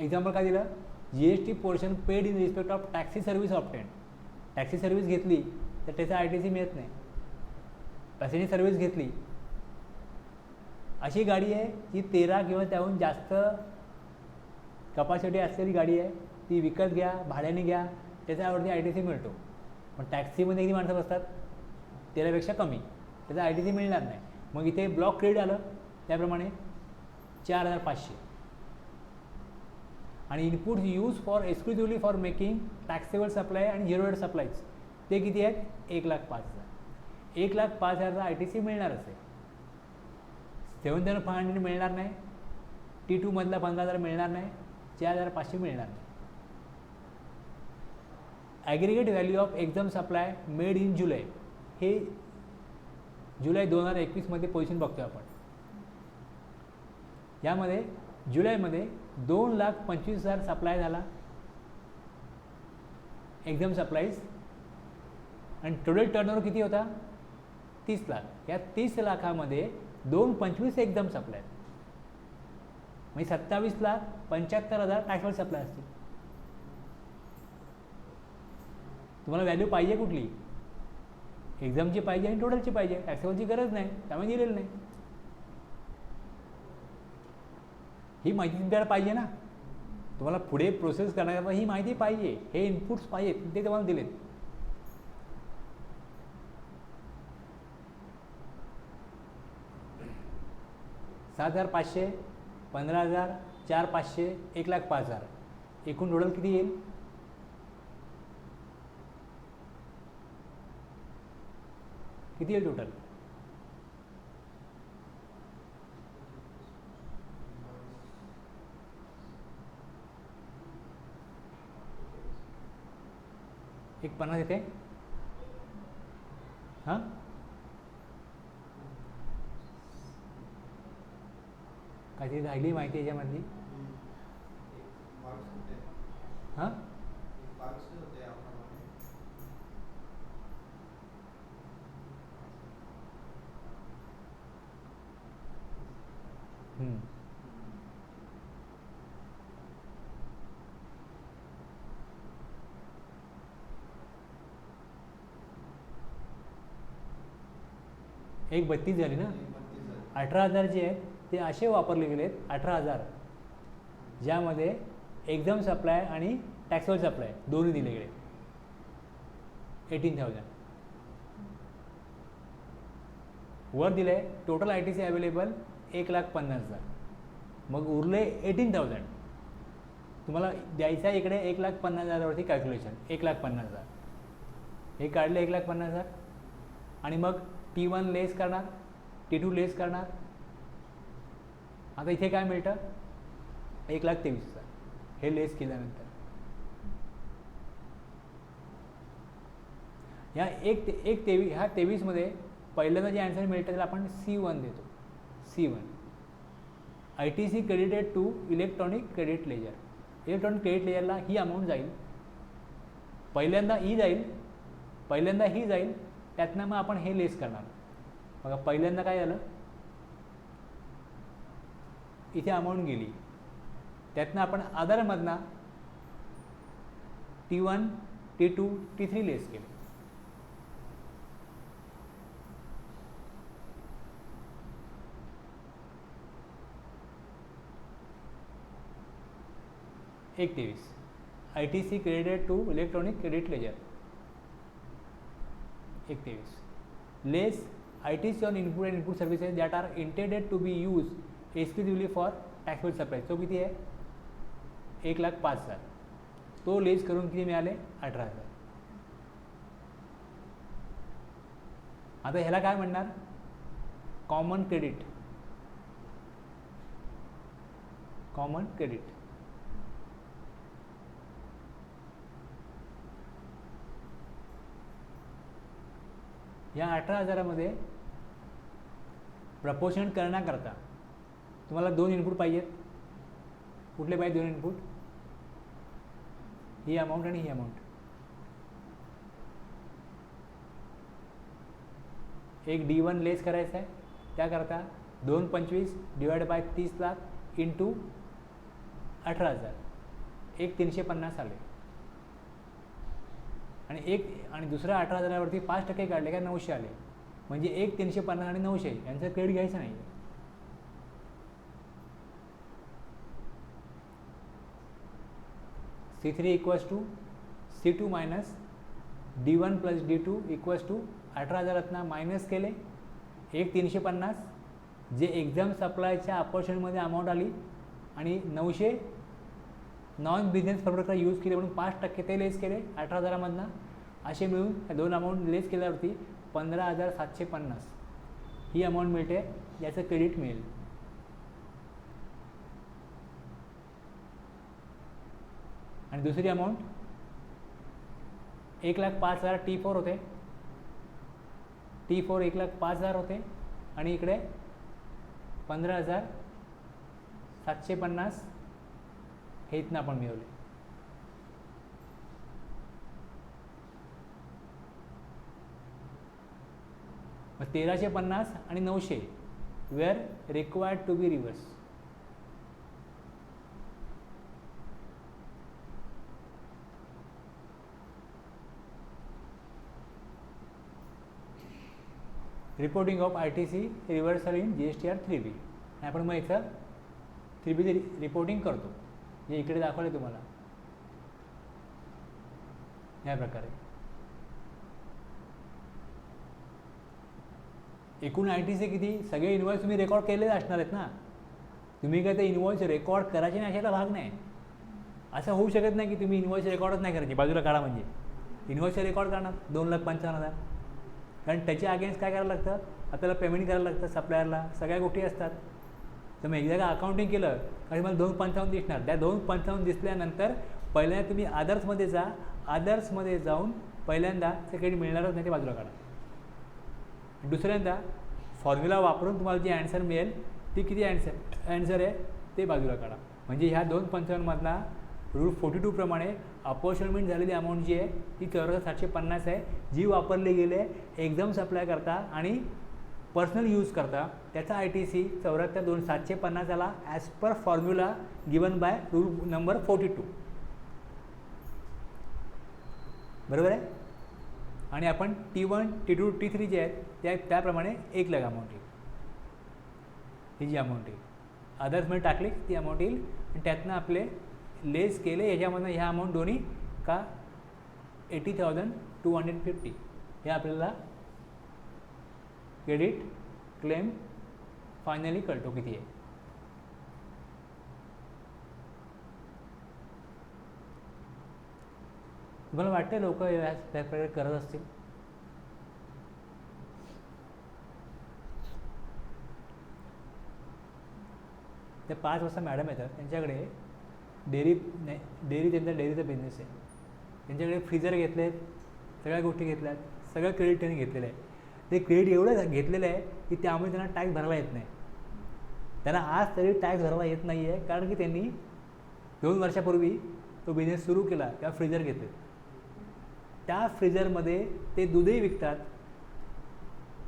एक्झाम्पल काय दिलं? GST portion paid in respect of taxi service obtained. Taxi service घेतली तर त्याचा ITC मिळत नाही. पॅसेंजर सर्व्हिस घेतली अशी गाडी आहे जी 13 किंवा त्याहून जास्त कपॅसिटी असलेली गाडी आहे, ती विकत घ्या, भाड्याने घ्या, त्याच्यावरती ITC मिळतो. पण टॅक्सीमध्ये किती माणसं बसतात? 13पेक्षा कमी, त्याचा ITC मिळणार नाही. मग इथे ब्लॉक क्रेडिट आलं त्याप्रमाणे 4,500. आणि inputs use for exclusively for making taxable supply आणि झिरो रेट सप्लायज ते किती आहेत? 1,05,000. 1,05,000चा ITC मिळणारच आहे. 7,500 मिळणार नाही. T2 मधला 15,000 मिळणार नाही. 4,500 मिळणार नाही. Aggregate value of exempt supply made in July, हे जुलै 2021 पोझिशन बघतोय आपण. यामध्ये जुलैमध्ये 2,25,000 सप्लाय झाला एक्झाम सप्लाईज आणि टोटल टर्नओव्हर किती होता? 30 लाख. या 30 लाखामध्ये 225 एक्झाम सप्लाय म्हणजे 27,75,000 टॅक्सेबल सप्लाय असतील. तुम्हाला व्हॅल्यू पाहिजे कुठली? एक्झामची पाहिजे आणि टोटलची पाहिजे. टॅक्सेबलची गरज नाही त्यामुळे दिलेलं नाही. ही माहिती तुमच्याकडे पाहिजे ना. तुम्हाला पुढे प्रोसेस करण्याकरता ही माहिती पाहिजे, हे इनपुट्स पाहिजेत, ते तुम्हाला दिलेत. $7,500, 15,000, 4,500, 1,05,000 एकूण टोटल किती येईल? किती येईल टोटल? एक 50 येते. हां काहीतरी राहिली माहिती याच्यामधली. हां एक 32 झाली ना. 18,000 जे आहेत ते असे वापरले गेले आहेत 18,000 ज्यामध्ये एक्झाम सप्लाय आणि टॅक्सेबल सप्लाय दोन्ही दिले गेले. 18,000 वर दिलं आहे टोटल ITC अवेलेबल 1,50,000. मग उरले 18,000. तुम्हाला द्यायचं आहे इकडे 1,50,000वरती कॅल्क्युलेशन. 1,50,000 हे काढले 1,50,000 आणि मग T1 लेस करणार, T2 लेस करणार. आता इथे काय मिळतं? 1,23,000 हे लेस केल्यानंतर ह्या ह्या 23मध्ये पहिल्यांदा जे आन्सर मिळतं त्याला आपण C1 देतो. C1 ITC credited to electronic credit ledger. Electronic credit लेजरला ही अमाऊंट जाईल. पहिल्यांदा ही जाईल त्यातनं मग आपण हे लेस करणार. बघा पहिल्यांदा काय झालं, इथे अमाऊंट गेली, त्यातनं आपण अदरमधनं T1 T2 T3 लेस केले. एक 23 ITC credited to electronic credit ledger. 1,23 less ITC on input and input services that are intended to be use exclusively for taxable supply. तो किती आहे? 1,05,000. तो लेस करून किती मिळाले? 18,000. आता ह्याला काय म्हणणार? Common credit. कॉमन क्रेडिट या 18,000मध्ये प्रपोर्शन करण्याकरता तुम्हाला 2 इनपुट पाहिजेत. कुठले पाहिजे 2 इनपुट? ही अमाऊंट आणि ही अमाऊंट. एक D1 लेस करायचा आहे, त्याकरता 2,25 डिवाइड बाय 30,00,000 इंटू 18,000 1,350 आले. आणि दुसऱ्या 18,000वरती 5% काढले का 900 आले. म्हणजे 1,350 आणि 900 यांचं क्रेडिट घ्यायचं नाही. C3 equals to C2 minus D1 plus D2 equals to 18,000 minus केले 1,350 जे एक्झाम सप्लायच्या अपॉर्च्युनिटीमध्ये अमाऊंट आली आणि 900 नॉन बिझनेस पर्पजला यूज केले म्हणून 5% ते लेस केले 18,000मधनं. असे मिळून या 2 अमाऊंट लेस केल्यावरती 15,750 ही अमाऊंट मिळते, याचं क्रेडिट मिळेल. आणि दुसरी अमाऊंट 1,05,000 T4 होते. T4 1,05,000 होते आणि इकडे 15,750 हे इथनं आपण मिळवले. मग 1,350 आणि 900 were required to be reverse. Reporting of ITC reversal in GSTR 3B. आपण मग इथं 3B रिपोर्टिंग करतो, जे इकडे दाखवले तुम्हाला या प्रकारे. एकूण ITC किती? सगळे इनवॉइस तुम्ही रेकॉर्ड केलेले असणार आहेत ना. तुम्ही काय ते इनवॉइस रेकॉर्ड करायचे नाही अशाला भाग नाही. असं होऊ शकत नाही की तुम्ही इनवॉइस रेकॉर्डच नाही करायची, बाजूला काढा म्हणजे. इनवॉइस रेकॉर्ड करणार 2,55,000 कारण त्याच्या अगेन्स्ट काय करायला लागतं, आपल्याला पेमेंट करायला लागतं सप्लायरला, सगळ्या गोष्टी असतात. तर मग एकदा का अकाउंटिंग केलं आणि मला 255 दिसणार. त्या 255 दिसल्यानंतर पहिल्यांदा तुम्ही अदर्समध्ये जा, अदर्समध्ये जाऊन पहिल्यांदा सेकंड मिळणारच नाही ते बाजूला काढा. दुसऱ्यांदा फॉर्म्युला वापरून तुम्हाला जी ॲन्सर मिळेल ती किती ॲन्सर आहे ते बाजूला काढा. म्हणजे ह्या 255मधला रूल 42 प्रमाणे अपॉर्च्युनिमेंट झालेली अमाऊंट जी आहे ती 74,750 आहे, जी वापरली गेली आहे एक्झाम सप्लाय करता आणि पर्सनल यूज करता. त्याचा ITC 74,750 आला as per formula given by rule number 42. बरोबर आहे. आणि आपण T1, T2, T3 जे आहेत त्याप्रमाणे 1 लाख अमाऊंट येईल. ही जी अमाऊंट येईल अदर्समध्ये टाकली ती अमाऊंट येईल आणि त्यातनं आपले लेस केले याच्यामधनं ह्या अमाऊंट दोन्ही का 80,250 हे आपल्याला क्रेडिट क्लेम फायनली कळतो किती आहे. तुम्हाला वाटतं लोक या प्रकारे करत असतील. ते 5 वाजता मॅडम येतात, त्यांच्याकडे डेअरी त्यांचा डेअरीचा बिझनेस आहे. त्यांच्याकडे फ्रीजर घेतले आहेत, सगळ्या गोष्टी घेतल्यात, सगळं क्रेडिट त्यांनी घेतलेलं आहे. ते क्रेडिट एवढं घेतलेलं आहे की त्यामुळे त्यांना टॅक्स भरायला येत नाही. त्यांना आज तरी टॅक्स भरायला येत नाही आहे कारण की त्यांनी 2 वर्षापूर्वी तो बिझनेस सुरू केला तेव्हा फ्रीजर घेतले. त्या फ्रीजरमध्ये ते दूधही विकतात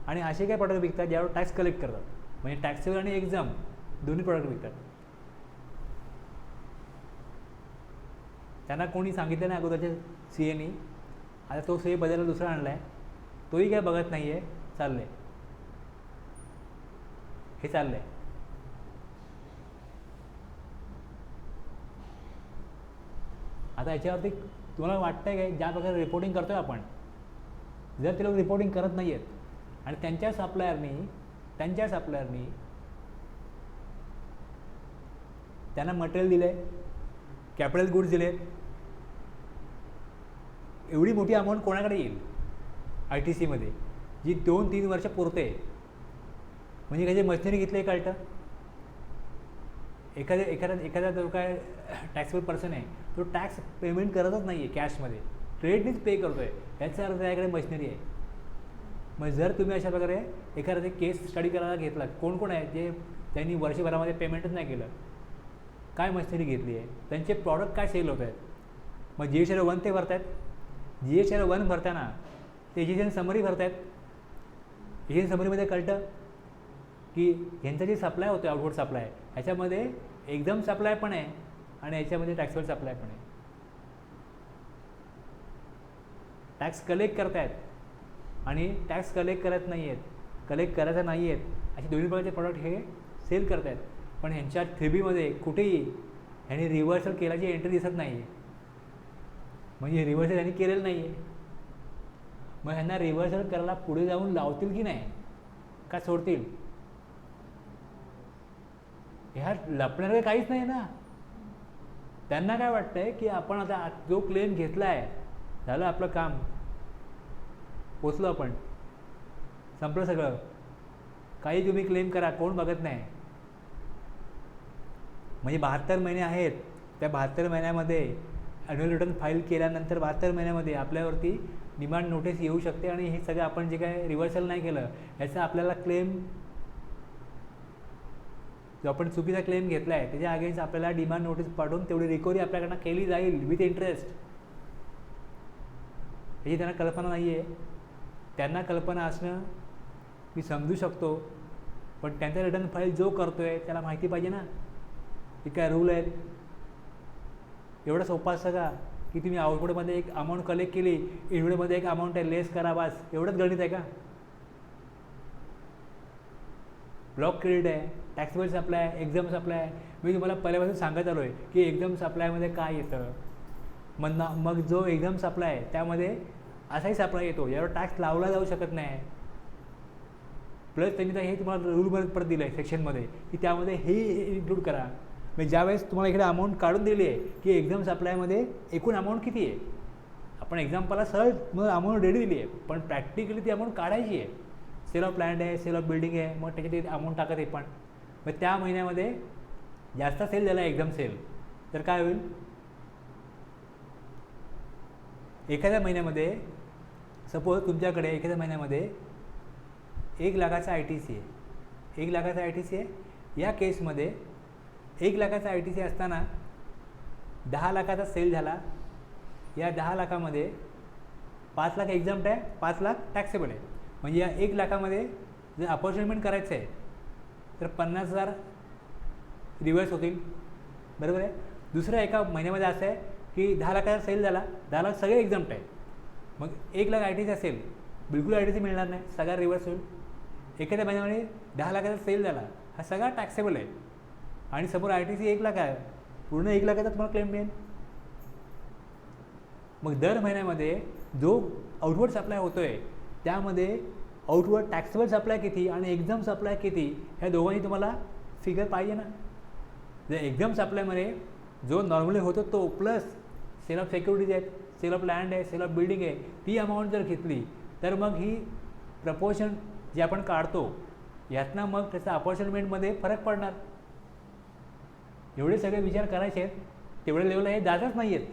आणि असे काही प्रॉडक्ट विकतात ज्यावर टॅक्स कलेक्ट करतात. म्हणजे टॅक्सेबल आणि एक्झाम दोन्ही प्रॉडक्ट विकतात. त्यांना कोणी सांगितलं नाही अगोदरच्या CAनी, आता तो CA बदलला दुसरा आणला आहे, तोही काय बघत नाही आहे, चाललं आहे हे चाललं आहे. आता याच्यावरती तुम्हाला वाटतं आहे काय ज्या प्रकारे रिपोर्टिंग करतो आहे आपण, जर ते लोक रिपोर्टिंग करत नाही आहेत आणि त्यांच्या सप्लायरनी त्यांना मटेरियल दिलं आहे, कॅपिटल गुड्स दिले, एवढी मोठी अमाऊंट कोणाकडे येईल ITCमध्ये जी 2-3 वर्ष पुरते. म्हणजे काही मशिनरी घेतलं आहे कळतं. एखादा जो काय टॅक्सेबल पर्सन आहे तो टॅक्स पेमेंट करतच नाही आहे कॅशमध्ये, क्रेडिटनीच पे करतो आहे, याचा अर्थ त्याच्याकडे मशिनरी आहे. मग जर तुम्ही अशा प्रकारे एखादा केस स्टडी करायला घेतला, कोण कोण आहे जे त्यांनी वर्षभरामध्ये पेमेंटच नाही केलं, काय मशिनरी घेतली आहे, त्यांचे प्रॉडक्ट काय सेल होत आहेत, मग GSTR 1 ते भरत आहेत. GSTR 1 भरताना ते एजिशन समरी भरत आहेत. एजिशन समरीमध्ये कळतं की ह्यांचं जे सप्लाय होतं आउटवर्ड सप्लाय ह्याच्यामध्ये एकदम सप्लाय पण आहे आणि याच्यामध्ये टॅक्सेबल सप्लाय पण आहे. टॅक्स कलेक्ट करतायत आणि टॅक्स कलेक्ट करत नाही आहेत, कलेक्ट करायचं नाही आहेत असे दोन्ही प्रकारचे प्रॉडक्ट हे सेल करत आहेत. पण ह्यांच्या 3Bमध्ये कुठेही ह्यांनी रिव्हर्सल केल्याची एंट्री दिसत नाही आहे. म्हणजे रिव्हर्सल ह्यांनी केलेलं नाही आहे. मग ह्यांना रिव्हर्सल करायला पुढे जाऊन लावतील की नाही का सोडतील? ह्या लपण्याचं काहीच नाही ना. त्यांना काय वाटतं आहे की आपण आता जो क्लेम घेतला आहे झालं आपलं काम, पोचलो आपण, संपलं सगळं, काही तुम्ही क्लेम करा, कोण बघत नाही. म्हणजे 72 महिने आहेत, त्या 72 महिन्यामध्ये ॲन्युअल रिटर्न फाईल केल्यानंतर 72 महिन्यामध्ये आपल्यावरती डिमांड नोटीस येऊ शकते आणि हे सगळं आपण जे काय रिव्हर्सल नाही केलं याचा आपल्याला क्लेम, जो आपण चुकीचा क्लेम घेतला आहे त्याच्या अगेन्स्ट आपल्याला डिमांड नोटीस पाठवून तेवढी रिकव्हरी आपल्याकडनं केली जाईल विथ इंटरेस्ट. याची त्यांना कल्पना नाही आहे. त्यांना कल्पना असणं मी समजू शकतो, पण त्यांचा रिटर्न फाईल जो करतो आहे त्याला माहिती पाहिजे ना की काय रूल आहेत. एवढं सोपं असतं का की तुम्ही आउटपुटमध्ये एक अमाऊंट कलेक्ट केली, इनपुटमध्ये एक अमाऊंट आहे, लेस करा बस, एवढंच गणित आहे का? ब्लॉक क्रेडिट आहे, टॅक्सेबल सप्लाय आहे, एक्झाम सप्लाय आहे. मी तुम्हाला पहिल्यापासून सांगत आलो आहे की एक्झाम सप्लायमध्ये काय येतं. मग जो एक्झाम सप्लाय आहे त्यामध्ये असाही सप्लाय येतो यावर टॅक्स लावला जाऊ शकत नाही. प्लस त्यांनी तर हे तुम्हाला रूलमध्ये परत दिलं आहे सेक्शनमध्ये की त्यामध्ये हे इन्क्लूड करा. म्हणजे ज्यावेळेस तुम्हाला इकडे अमाऊंट काढून दिली आहे की एक्झाम सप्लायमध्ये एकूण अमाऊंट किती आहे, आपण एक्झाम्पलला सहज मग अमाऊंट रेडी दिली आहे, पण प्रॅक्टिकली ती अमाऊंट काढायची आहे. सेल ऑफ लँड आहे, सेल ऑफ बिल्डिंग आहे, मग त्याच्यात अमाऊंट टाकत आहे. पण मग त्या महिन्यामध्ये जास्त सेल झाला एक्झाम सेल तर काय होईल, एखाद्या महिन्यामध्ये सपोज तुमच्याकडे एखाद्या महिन्यामध्ये 1 लाखाचा आय टी सी आहे, 1 लाखाचा आय टी सी आहे. या केसमध्ये 1 लाखाचा आय टी सी असताना 10 लाखाचा सेल झाला. या 10 लाखामध्ये 5 लाख एक्झाम्प्ट आहे, 5 लाख टॅक्सेबल आहे. म्हणजे या 1 लाखामध्ये जर अपॉर्च्युनिमेंट करायचं आहे तर 50,000 रिव्हर्स होतील, बरोबर आहे. दुसरं एका महिन्यामध्ये असं आहे की 10 लाखाचा सेल झाला, 10 लाख सगळे एक्झाम्प्ट आहे. मग 1 लाख आय टी सी असेल, बिलकुल आय टी सी मिळणार नाही, सगळा रिव्हर्स होईल. एखाद्या महिन्यामध्ये 10 लाखाचा सेल झाला, हा सगळा टॅक्सेबल आहे आणि समोर आय टी सी 1 लाख आहे, पूर्ण 1 लाखाचा तुम्हाला क्लेम मिळेल. मग दर महिन्यामध्ये जो आउटवर्ड सप्लाय होतो आहे त्यामध्ये आउटवर्ड टॅक्सेबल सप्लाय किती आणि एक्झाम सप्लाय किती, ह्या दोघांनी तुम्हाला फिगर पाहिजे ना. जर एक्झाम सप्लायमध्ये जो नॉर्मली होतो तो प्लस सेल ऑफ सिक्युरिटीज आहेत, सेल ऑफ लँड आहे, सेल ऑफ बिल्डिंग आहे, ती अमाऊंट जर घेतली तर मग ही प्रपोर्शन जे आपण काढतो यातनं मग त्याचा अपॉर्च्युनिमेंटमध्ये फरक पडणार. एवढे सगळे विचार करायचे आहेत, तेवढ्या लेवलला हे जातच नाही आहेत.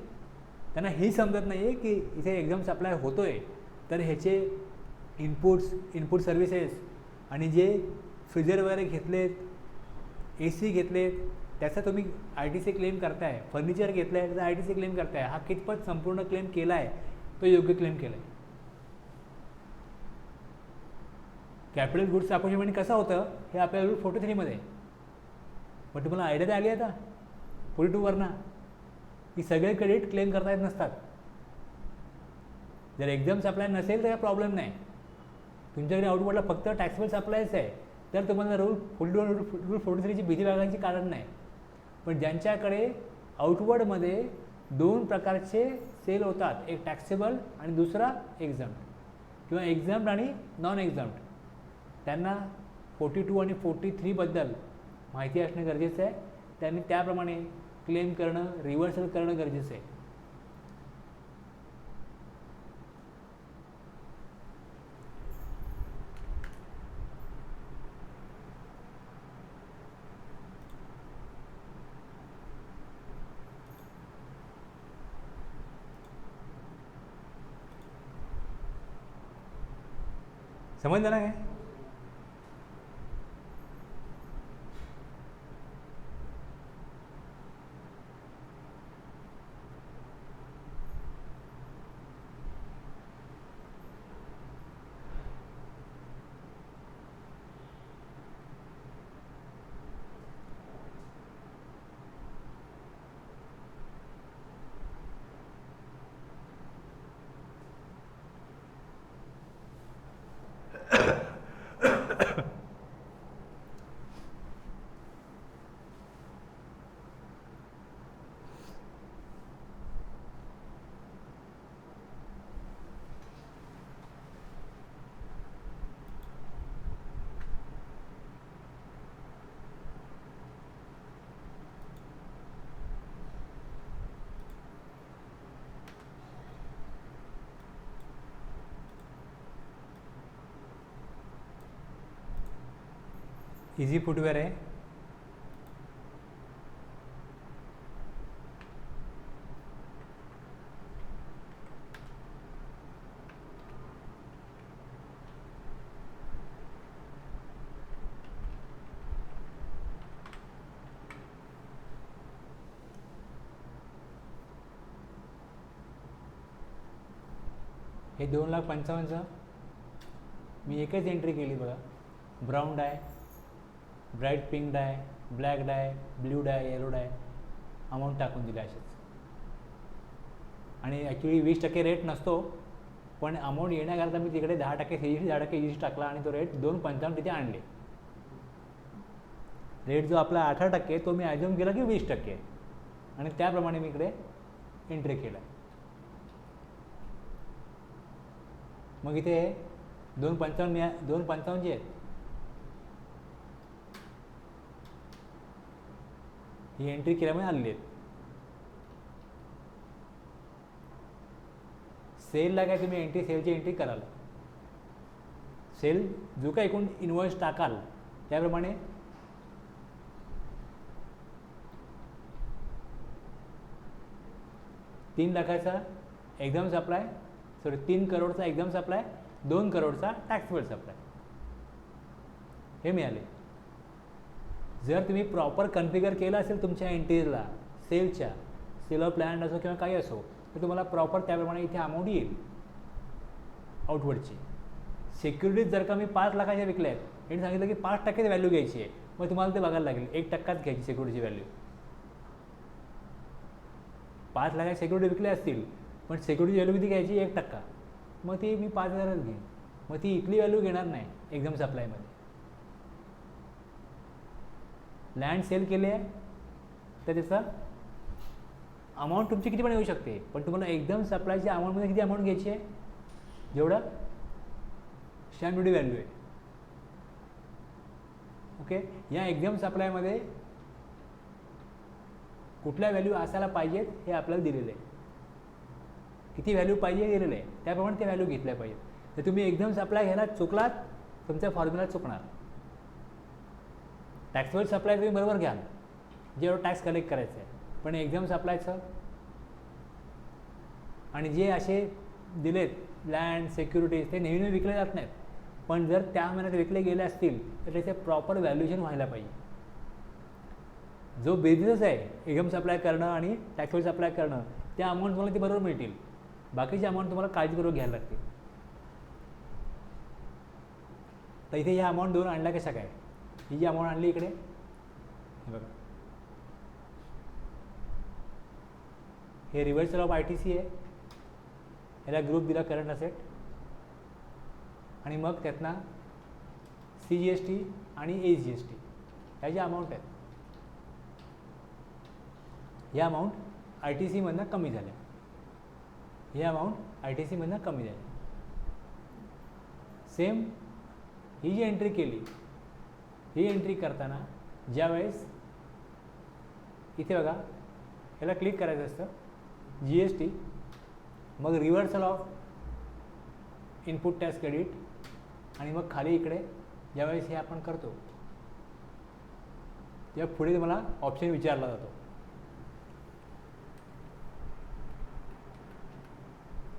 त्यांना ही समजत नाही आहे की इथे एक्झाम सप्लाय होतो आहे तर ह्याचे इनपुट सर्व्हिसेस आणि जे फ्रीजर वगैरे घेतलेत, ए सी घेतलेत, त्याचा तुम्ही आय टी सी क्लेम करताय, फर्निचर घेतलं आहे त्याचा आय टी सी क्लेम करताय, हा कितपत संपूर्ण क्लेम केला आहे, तो योग्य क्लेम केला आहे. कॅपिटल गुड्सचं अपॉर्च्युनिमेंट कसं होतं हे आपल्याला 43मध्ये. पण तुम्हाला आयडिया तर आली आहे आता 42वरनं की सगळे क्रेडिट क्लेम करता येत नसतात. जर एक्झाम सप्लाय नसेल तर काय प्रॉब्लेम नाही, तुमच्याकडे आउटवर्डला फक्त टॅक्सेबल सप्लायच आहे तर तुम्हाला रूल 43ची भीती लागण्याची कारण नाही. पण ज्यांच्याकडे आउटवर्डमध्ये 2 प्रकारचे सेल होतात, एक टॅक्सेबल आणि दुसरा एक्झाम्प्ट किंवा एक्झाम्प्ट आणि नॉन एक्झाम्प्ट, त्यांना 42 आणि 43बद्दल माहिती असणं गरजेचं आहे. त्यांनी त्याप्रमाणे क्लेम करणं, रिव्हर्सल करणं गरजेचं आहे. समजलं ना काय? इझी फुटवेअर आहे. हे 2,55,000चं मी एकच एंट्री केली बघा. ब्राऊन डाय, ब्राईट पिंक डाय, ब्लॅक डाय, ब्ल्यू डाय, येलो डाय अमाऊंट टाकून दिले असेच. आणि ॲक्च्युली 20% रेट नसतो, पण अमाऊंट येण्याकरता मी तिकडे 10% सी 10% टाकला आणि तो रेट 2,55 तिथे आणले. रेट जो आपला 18% तो मी ॲज्युम केला की 20% आणि त्याप्रमाणे मी इकडे एंट्री केला. मग इथे 2,55 जे आहेत ही एंट्री केल्यामुळे आलेली आहेत. सेलला काय तुम्ही एंट्री सेलची एंट्री कराल, सेल जो काय एकूण इन्व्हॉइस टाकाल त्याप्रमाणे तीन करोडचा एकदम सप्लाय 2 करोडचा टॅक्सेबल सप्लाय हे मिळाले. जर तुम्ही प्रॉपर कन्फिगर केलं असेल तुमच्या एंट्रीजला सेलच्या, सेल ऑफ प्लॅन असो किंवा काही असो, तर तुम्हाला प्रॉपर त्याप्रमाणे इथे अमाऊंट येईल आउटवर्डची. सिक्युरिटीज जर का मी 5 लाखाच्या विकल्या आहेत आणि सांगितलं की 5% व्हॅल्यू घ्यायची आहे, मग तुम्हाला ते बघायला लागेल 1%च घ्यायची सिक्युरिटीची व्हॅल्यू. 5 लाखाच्या सिक्युरिटी विकल्या असतील पण सिक्युरिटी व्हॅल्यू किती घ्यायची 1%, मग ती मी 5,000च घेईन, मग ती इथली व्हॅल्यू घेणार नाही एकदम सप्लायमध्ये. लँड सेल केली आहे तर त्याचं अमाऊंट तुमची किती पण येऊ शकते, पण तुम्हाला एकदम सप्लायच्या अमाऊंटमध्ये किती अमाऊंट घ्यायची आहे, जेवढं स्टॅम्प ड्युटी व्हॅल्यू आहे. ओके, या एकदम सप्लायमध्ये कुठल्या व्हॅल्यू असायला पाहिजेत हे आपल्याला दिलेलं आहे, किती व्हॅल्यू पाहिजे दिलेलं आहे, त्याप्रमाणे ते व्हॅल्यू घेतल्या पाहिजेत. तर तुम्ही एकदम सप्लाय घ्यायला चुकलात तुमच्या फॉर्म्युला चुकणार. टॅक्सेबल सप्लाय तुम्ही बरोबर घ्याल जेवढं टॅक्स कलेक्ट करायचं आहे, पण एकदम सप्लायचं आणि जे असे दिलेत लँड सिक्युरिटीज ते नेहमी विकले जात नाहीत, पण जर त्या महिन्यात विकले गेले असतील तर त्याचे प्रॉपर व्हॅल्युएशन व्हायला पाहिजे. जो बिझनेस आहे एकदम सप्लाय करणं आणि टॅक्सेबल सप्लाय करणं, त्या अमाऊंट तुम्हाला ती बरोबर मिळतील, बाकीची अमाऊंट तुम्हाला काळजीपूर्वक घ्यायला लागतील. तर इथे ह्या अमाऊंट दोन आणल्या कशा काय, ही जी अमाऊंट आणली इकडे हे बघा, हे रिव्हर्सल ऑफ ITC आहे, ह्याला ग्रुप दिला करंट असेट, आणि मग त्यातनं CGST आणि AGST ह्या ज्या अमाऊंट आहेत, ह्या अमाऊंट ITC मधनं कमी झाल्या, ही अमाऊंट ITC मधनं कमी झाली. सेम ही जी एंट्री केली, ही एंट्री करताना ज्यावेळेस इथे बघा ह्याला क्लिक करायचं असतं GST, मग reversal of input tax credit, आणि मग खाली इकडे ज्यावेळेस हे आपण करतो तेव्हा पुढे तुम्हाला ऑप्शन विचारला जातो.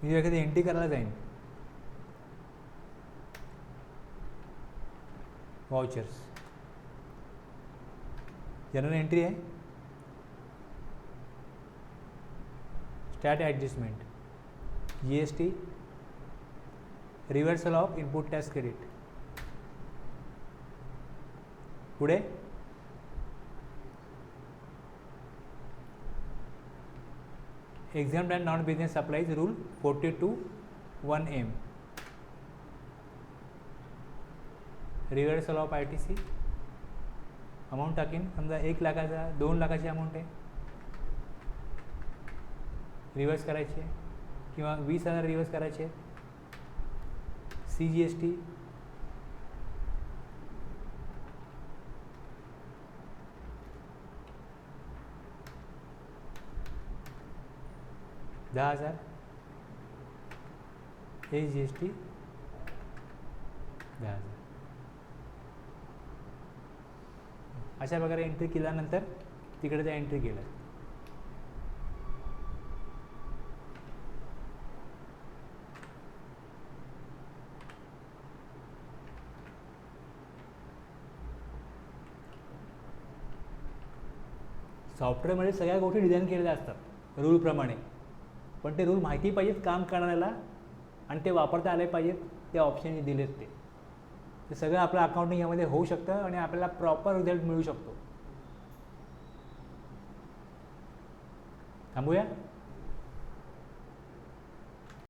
मी एखादी एंट्री करायला जाईन, वाउचर्स जनरल एंट्री आहे, stat adjustment, GST, reversal of input tax credit, पुढे exempt and non business supplies rule 42(1)(m), reversal of ITC, amount टाकीन समजा 1 लाखाचा 2 लाखाची अमाऊंट आहे, रिव्हर्स करायची आहे किंवा 20,000 रिव्हर्स करायचे आहेत. CGST, $10,000, AGST 10,000. अशा प्रकारे एंट्री केल्यानंतर तिकडे त्या एंट्री केल्या. सॉफ्टवेअरमध्ये सगळ्या गोष्टी डिझाईन केलेल्या असतात रूलप्रमाणे, पण ते रूल माहिती पाहिजेत काम करणाऱ्याला आणि ते वापरता आले पाहिजेत, ते ऑप्शन दिलेत ते सगळं आपलं अकाउंटिंग यामध्ये होऊ शकतं आणि आपल्याला प्रॉपर रिझल्ट मिळू शकतो. थांबूया.